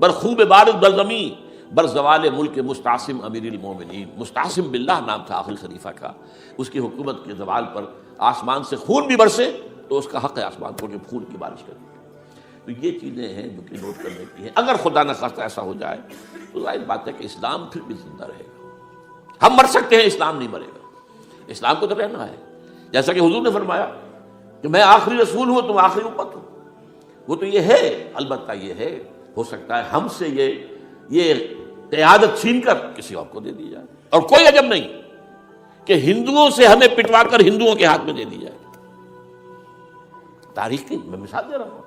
بر خوب بارد بر زمین بر زوال ملک مستعصم امیر المومنین. مستعصم باللہ نام تھا آخری خلیفہ کا. اس کی حکومت کے زوال پر آسمان سے خون بھی برسے تو اس کا حق ہے آسمان کو کہ خون کی بارش کرے. تو یہ چیزیں ہیں جو کہ نوٹ کرنے کی ہیں. اگر خدا نہ خواستہ ایسا ہو جائے تو ظاہر بات ہے کہ اسلام پھر بھی زندہ رہے گا. ہم مر سکتے ہیں، اسلام نہیں مرے گا. اسلام کو تو رہنا ہے. جیسا کہ حضور نے فرمایا کہ میں آخری رسول ہوں، تم آخری امت ہو. وہ تو یہ ہے، البتہ یہ ہے ہو سکتا ہے ہم سے یہ قیادت چھین کر کسی اور کو دے دی جائے. اور کوئی عجب نہیں کہ ہندوؤں سے ہمیں پٹوا کر ہندوؤں کے ہاتھ میں دے دی جائے. تاریخ کی میں مثال دے رہا ہوں.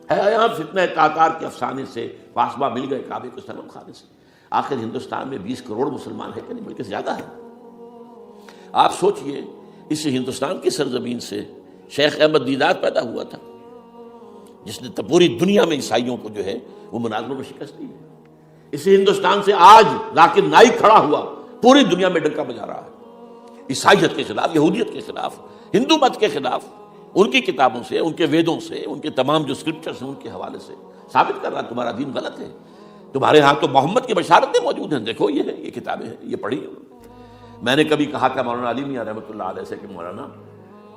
ہے یہاں فتنہ تاتار کے افسانے سے فاطمہ مل گئے کعبے کو سلام خانے سے. آخر ہندوستان میں 20 کروڑ مسلمان ہے کہ نہیں، بلکہ زیادہ ہے. آپ سوچئے اس ہندوستان کی سرزمین سے شیخ احمد دیدات پیدا ہوا تھا، جس نے پوری دنیا میں عیسائیوں کو جو ہے وہ مناظروں میں شکست دی ہے. اسی ہندوستان سے آج ذاکر نائک کھڑا ہوا، پوری دنیا میں ڈنکا بجا رہا ہے عیسائیت کے خلاف، یہودیت کے خلاف، ہندو مت کے خلاف. ان کی کتابوں سے، ان کے ویدوں سے، ان کے تمام جو اسکرپچرز ہیں ان کے حوالے سے ثابت کر رہا ہے تمہارا دین غلط ہے. تمہارے ہاں تو محمد کی بشارتیں موجود ہیں، دیکھو یہ ہے، یہ کتابیں ہیں، یہ پڑھی. میں نے کبھی کہا تھا مولانا علی میاں رحمۃ اللہ علیہ سے کہ مولانا،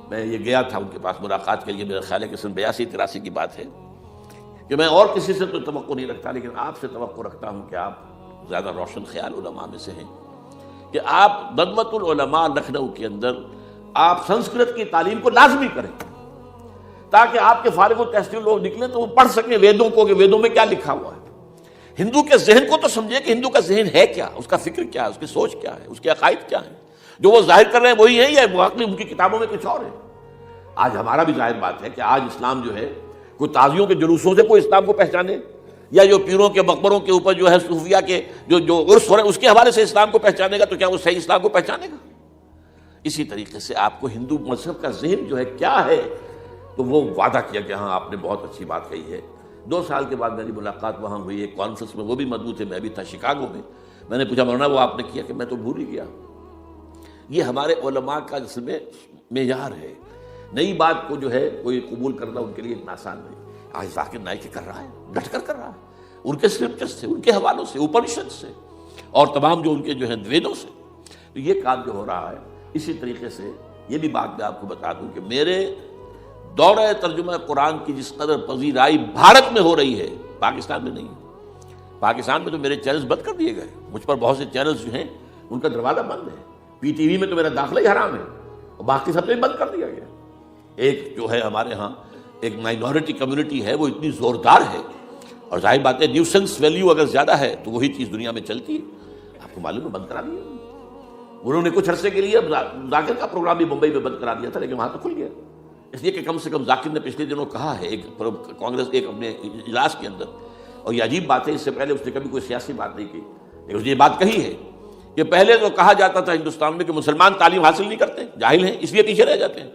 میں یہ گیا تھا ان کے پاس ملاقات کے لیے، میرا خیال ہے کہ سن 82-83 کی بات ہے، کہ میں اور کسی سے تو توقع نہیں رکھتا لیکن آپ سے توقع رکھتا ہوں کہ آپ زیادہ روشن خیال علماء میں سے ہیں، کہ آپ ندوۃ العلماء لکھنؤ کے اندر آپ سنسکرت کی تعلیم کو لازمی کریں، تاکہ آپ کے فارغ التحصیل لوگ نکلیں تو وہ پڑھ سکیں ویدوں کو کہ ویدوں میں کیا لکھا ہوا ہے. ہندو کے ذہن کو تو سمجھے کہ ہندو کا ذہن ہے کیا، اس کا فکر کیا ہے، اس کی سوچ کیا ہے، اس کے عقائد کیا ہیں. جو وہ ظاہر کر رہے ہیں وہی ہیں یا واقعی ان کی کتابوں میں کچھ اور ہے. آج ہمارا بھی ظاہر بات ہے کہ آج اسلام جو ہے کوئی تازیوں کے جلوسوں سے کوئی اسلام کو پہچانے، یا جو پیروں کے مقبروں کے اوپر جو ہے صوفیہ کے جو عرس ہو رہے ہیں اس کے حوالے سے اسلام کو پہچانے گا، تو کیا وہ صحیح اسلام کو پہچانے گا؟ اسی طریقے سے آپ کو ہندو مذہب کا ذہن جو ہے کیا ہے، تو وہ وعدہ کیا کہ ہاں آپ نے بہت اچھی بات کہی ہے. 2 سال کے بعد میری ملاقات وہاں ہوئی ایک کانفرنس میں، وہ بھی مضبوط ہے، میں بھی تھا شکاگو میں. میں نے پوچھا مولانا وہ آپ نے کیا؟ کہ میں تو بھول ہی گیا. یہ ہمارے علماء کا جس میں معیار ہے. نئی بات کو جو ہے کوئی قبول کرنا ان کے لیے اتنا آسان نہیں. آج ذاکر نائک کر رہا ہے، ڈٹ کر کر رہا ہے، ان کے اسکرپچر سے، ان کے حوالوں سے، اپنشد سے، اور تمام جو ان کے جو ہے ویدوں سے. تو یہ کام جو ہو رہا ہے، اسی طریقے سے یہ بھی بات میں آپ کو بتا دوں کہ میرے دورہ ترجمہ قرآن کی جس قدر پذیرائی بھارت میں ہو رہی ہے، پاکستان میں نہیں ہے. پاکستان میں تو میرے چینلز بند کر دیے گئے. مجھ پر بہت سے چینلز جو ہیں ان کا دروازہ بند ہے. پی ٹی وی میں تو میرا داخلہ ہی حرام ہے، اور باقی سب سے بند کر دیا گیا. ایک جو ہے ہمارے ہاں ایک مائنورٹی کمیونٹی ہے، وہ اتنی زوردار ہے، اور ظاہر بات ہے نیوسنس ویلیو اگر زیادہ ہے تو وہی چیز دنیا میں چلتی ہے. آپ کو معلوم ہے بند کرا دیا انہوں نے. کچھ عرصے کے لیے ذاکر کا پروگرام بھی ممبئی میں بند کرا دیا تھا، لیکن وہاں تو کھل گیا. اس لیے کہ کم سے کم ذاکر نے پچھلے دنوں کہا ہے ایک کانگریس ایک اپنے اجلاس کے اندر، اور یہ عجیب بات ہے، اس سے پہلے اس نے کبھی کوئی سیاسی بات نہیں کی، لیکن اس نے یہ بات کہی ہے کہ پہلے تو کہا جاتا تھا ہندوستان میں کہ مسلمان تعلیم حاصل نہیں کرتے، جاہل ہیں، اس لیے پیچھے رہ جاتے ہیں.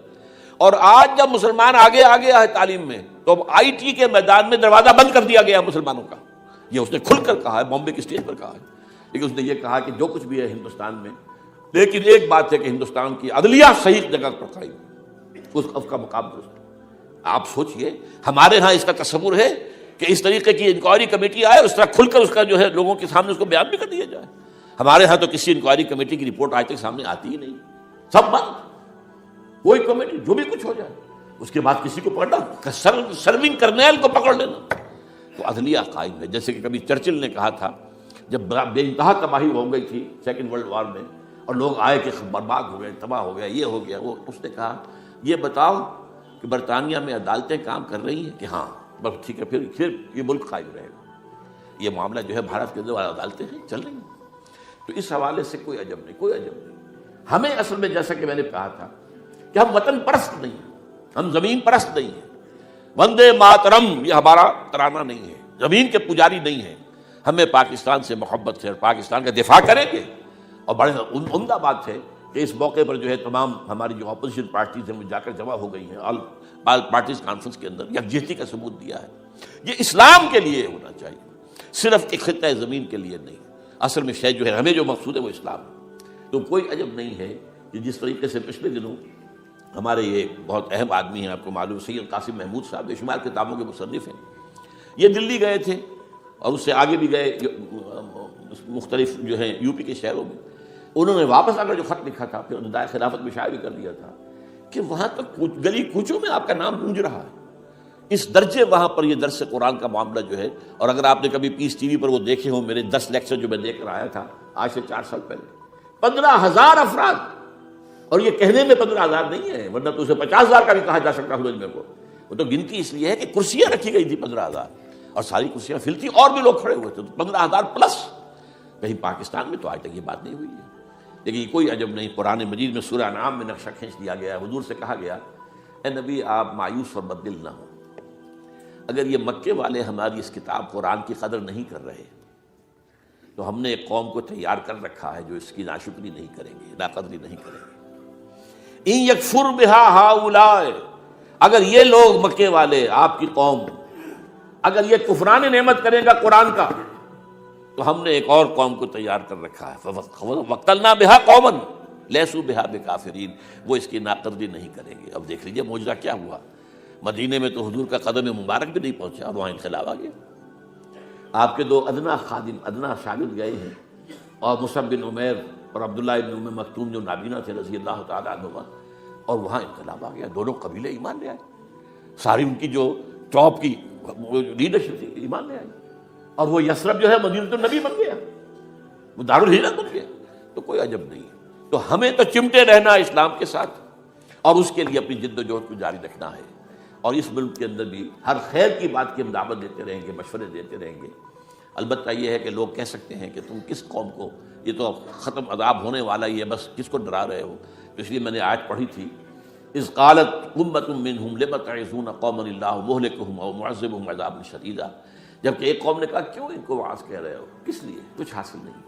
اور آج جب مسلمان آگے آ گیا ہے تعلیم میں، تو اب آئی ٹی کے میدان میں دروازہ بند کر دیا گیا مسلمانوں کا. یہ اس نے کھل کر کہا ہے، بامبے کی اسٹیج پر کہا ہے. لیکن اس نے یہ کہا کہ جو کچھ بھی ہے ہندوستان میں، لیکن ایک بات ہے کہ ہندوستان کی عدلیہ صحیح جگہ پر قائم، اس کا مقام درست. آپ سوچئے ہمارے ہاں اس کا تصور ہے کہ اس طریقے کی انکوائری کمیٹی آئے اور اس طرح کھل کر اس کا جو ہے لوگوں کے سامنے اس کو بیان بھی کر دیا جائے. ہمارے ہاں تو کسی انکوائری کمیٹی کی رپورٹ آج تک سامنے آتی ہی نہیں، سب بند. کوئی کمیٹی جو بھی کچھ ہو جائے اس کے بعد کسی کو پکڑنا، سرونگ کرنیل کو پکڑ لینا. تو عدلیہ قائم ہے. جیسے کہ کبھی چرچل نے کہا تھا جب بے انتہا تباہی ہو گئی تھی سیکنڈ ورلڈ وار میں، اور لوگ آئے کہ برباد ہو گئے، تباہ ہو گیا، یہ ہو گیا وہ، اس نے کہا یہ بتاؤ کہ برطانیہ میں عدالتیں کام کر رہی ہیں؟ کہ ہاں. بس ٹھیک ہے، پھر یہ ملک قائم رہے گا. یہ معاملہ جو ہے بھارت کے اندر عدالتیں ہیں چل رہی ہیں. تو اس حوالے سے کوئی عجب نہیں، کوئی عجب نہیں. ہمیں اصل میں جیسا کہ میں نے کہا تھا کہ ہم وطن پرست نہیں ہیں، ہم زمین پرست نہیں ہیں. وندے ماترم یہ ہمارا ترانہ نہیں ہے، زمین کے پجاری نہیں ہیں. ہمیں پاکستان سے محبت ہے اور پاکستان کا دفاع کریں گے. اور بڑے عمدہ بات ہے کہ اس موقع پر جو ہے تمام ہماری جو اپوزیشن پارٹیز ہیں وہ جا کر جمع ہو گئی ہیں. آل پارٹیز کانفرنس کے اندر یکجہتی کا ثبوت دیا ہے. یہ اسلام کے لیے ہونا چاہیے، صرف ایک خطہ زمین کے لیے نہیں. اصل میں شے جو ہے ہمیں جو مقصود ہے وہ اسلام ہے. تو کوئی عجب نہیں ہے کہ جس طریقے سے پچھلے دنوں ہمارے یہ بہت اہم آدمی ہیں، آپ کو معلوم، سید قاسم محمود صاحب بے شمار کتابوں کے مصنف ہیں، یہ دلی گئے تھے اور اس سے آگے بھی گئے مختلف جو ہیں یو پی کے شہروں میں. انہوں نے واپس آ کر جو خط لکھا تھا، پھر ندائے خلافت میں شائع بھی کر دیا تھا کہ وہاں تک گلی کوچوں میں آپ کا نام گونج رہا ہے. اس درجے وہاں پر یہ درس قرآن کا معاملہ جو ہے. اور اگر آپ نے کبھی پیس ٹی وی پر وہ دیکھے ہوں میرے 10 لیکچر جو میں دیکھ کر آیا تھا آج سے 4 سال پہلے، 15,000 افراد. اور یہ کہنے میں 15,000 نہیں ہے، ورنہ تو اسے 50,000 کا بھی کہا جا سکتا ہے میں کو. وہ تو گنتی اس لیے ہے کہ کرسیاں رکھی گئی تھی 15,000 اور ساری کرسیاں فل تھی اور بھی لوگ کھڑے ہوئے تھے، تو 15,000 پلس. کہیں پاکستان میں تو آج تک یہ بات نہیں ہوئی ہے. لیکن یہ کوئی عجب نہیں، قرآن مجید میں سورہ انعام میں نقشہ کھینچ دیا گیا ہے. حضور سے کہا گیا اے نبی آپ مایوس اور بددل نہ ہوں، اگر یہ مکے والے ہماری اس کتاب قرآن کی قدر نہیں کر رہے تو ہم نے ایک قوم کو تیار کر رکھا ہے جو اس کی ناشکری نہیں کریں گے، ناقدری نہیں کریں گے. ان یکفر بہا ہؤلاء، اگر یہ لوگ مکے والے آپ کی قوم اگر یہ کفران نعمت کرے گا قرآن کا تو ہم نے ایک اور قوم کو تیار کر رکھا ہے. وَقْتَلْنَا بِهَا قَوْمًا لَيْسُوا بِهَا بِكَافِرِينَ، وہ اس کی ناقدری نہیں کریں گے. اب دیکھ لیجئے معجزہ کیا ہوا. مدینے میں تو حضور کا قدم مبارک بھی نہیں پہنچا اور وہاں انقلاب آ گیا. آپ کے 2 ادنا خادم، ادنا شاگرد گئے ہیں، اور مصعب بن عمیر اور عبداللہ بن ام مکتوم جو نابینا تھے رضی اللہ تعالیٰ عنہما، اور وہاں انقلاب آ گیا. دونوں قبیلے ایمان لے آئے، ساری ان کی جو ٹاپ کی لیڈرشپ تھی ایمان لے آئی. اور وہ یثرب جو ہے مدینہ النبی بن گیا، وہ دارالہجرت بن گیا. تو کوئی عجب نہیں. تو ہمیں تو چمٹے رہنا ہے اسلام کے ساتھ، اور اس کے لیے اپنی جد و جہد کو جاری رکھنا ہے. اور اس ملک کے اندر بھی ہر خیر کی بات کی ہم دعوت دیتے رہیں گے، مشورے دیتے رہیں گے. البتہ یہ ہے کہ لوگ کہہ سکتے ہیں کہ تم کس قوم کو، یہ تو ختم عذاب ہونے والا ہی ہے، بس کس کو ڈرا رہے ہو. اس لیے میں نے آیت پڑھی تھی، اذ قالت امۃ منہم لم تعظون قوما اللہ مہلکہم او معذبہم عذابا شدیدا. جبکہ ایک قوم نے کہا کیوں ان کو وعظ کہہ رہے ہو، کس لیے، کچھ حاصل نہیں.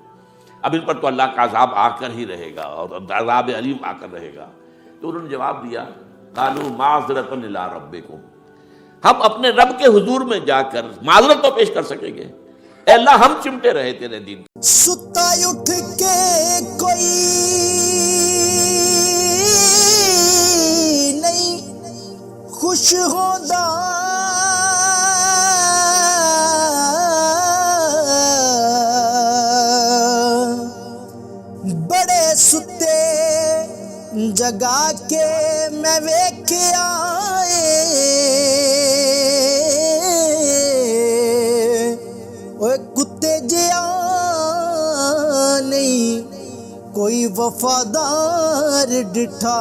اب ان پر تو اللہ کا عذاب آ کر ہی رہے گا اور عذاب علیم آ کر رہے گا. تو انہوں نے جواب دیا قالوا معذرۃ الی ربکم، ہم اپنے رب کے حضور میں جا کر معذرت تو پیش کر سکیں گے. اے اللہ ہم چمٹے رہے تیرے دین. ستا اٹھ کے کوئی نہیں خوش ہوتا، بڑے ستے جگا کے میں ویکھیا کتے جیا نہیں کوئی وفادار ڈٹھا،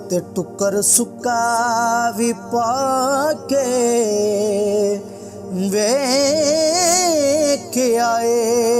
تے ٹکر سکا بھی پا کے ویکھ آئے.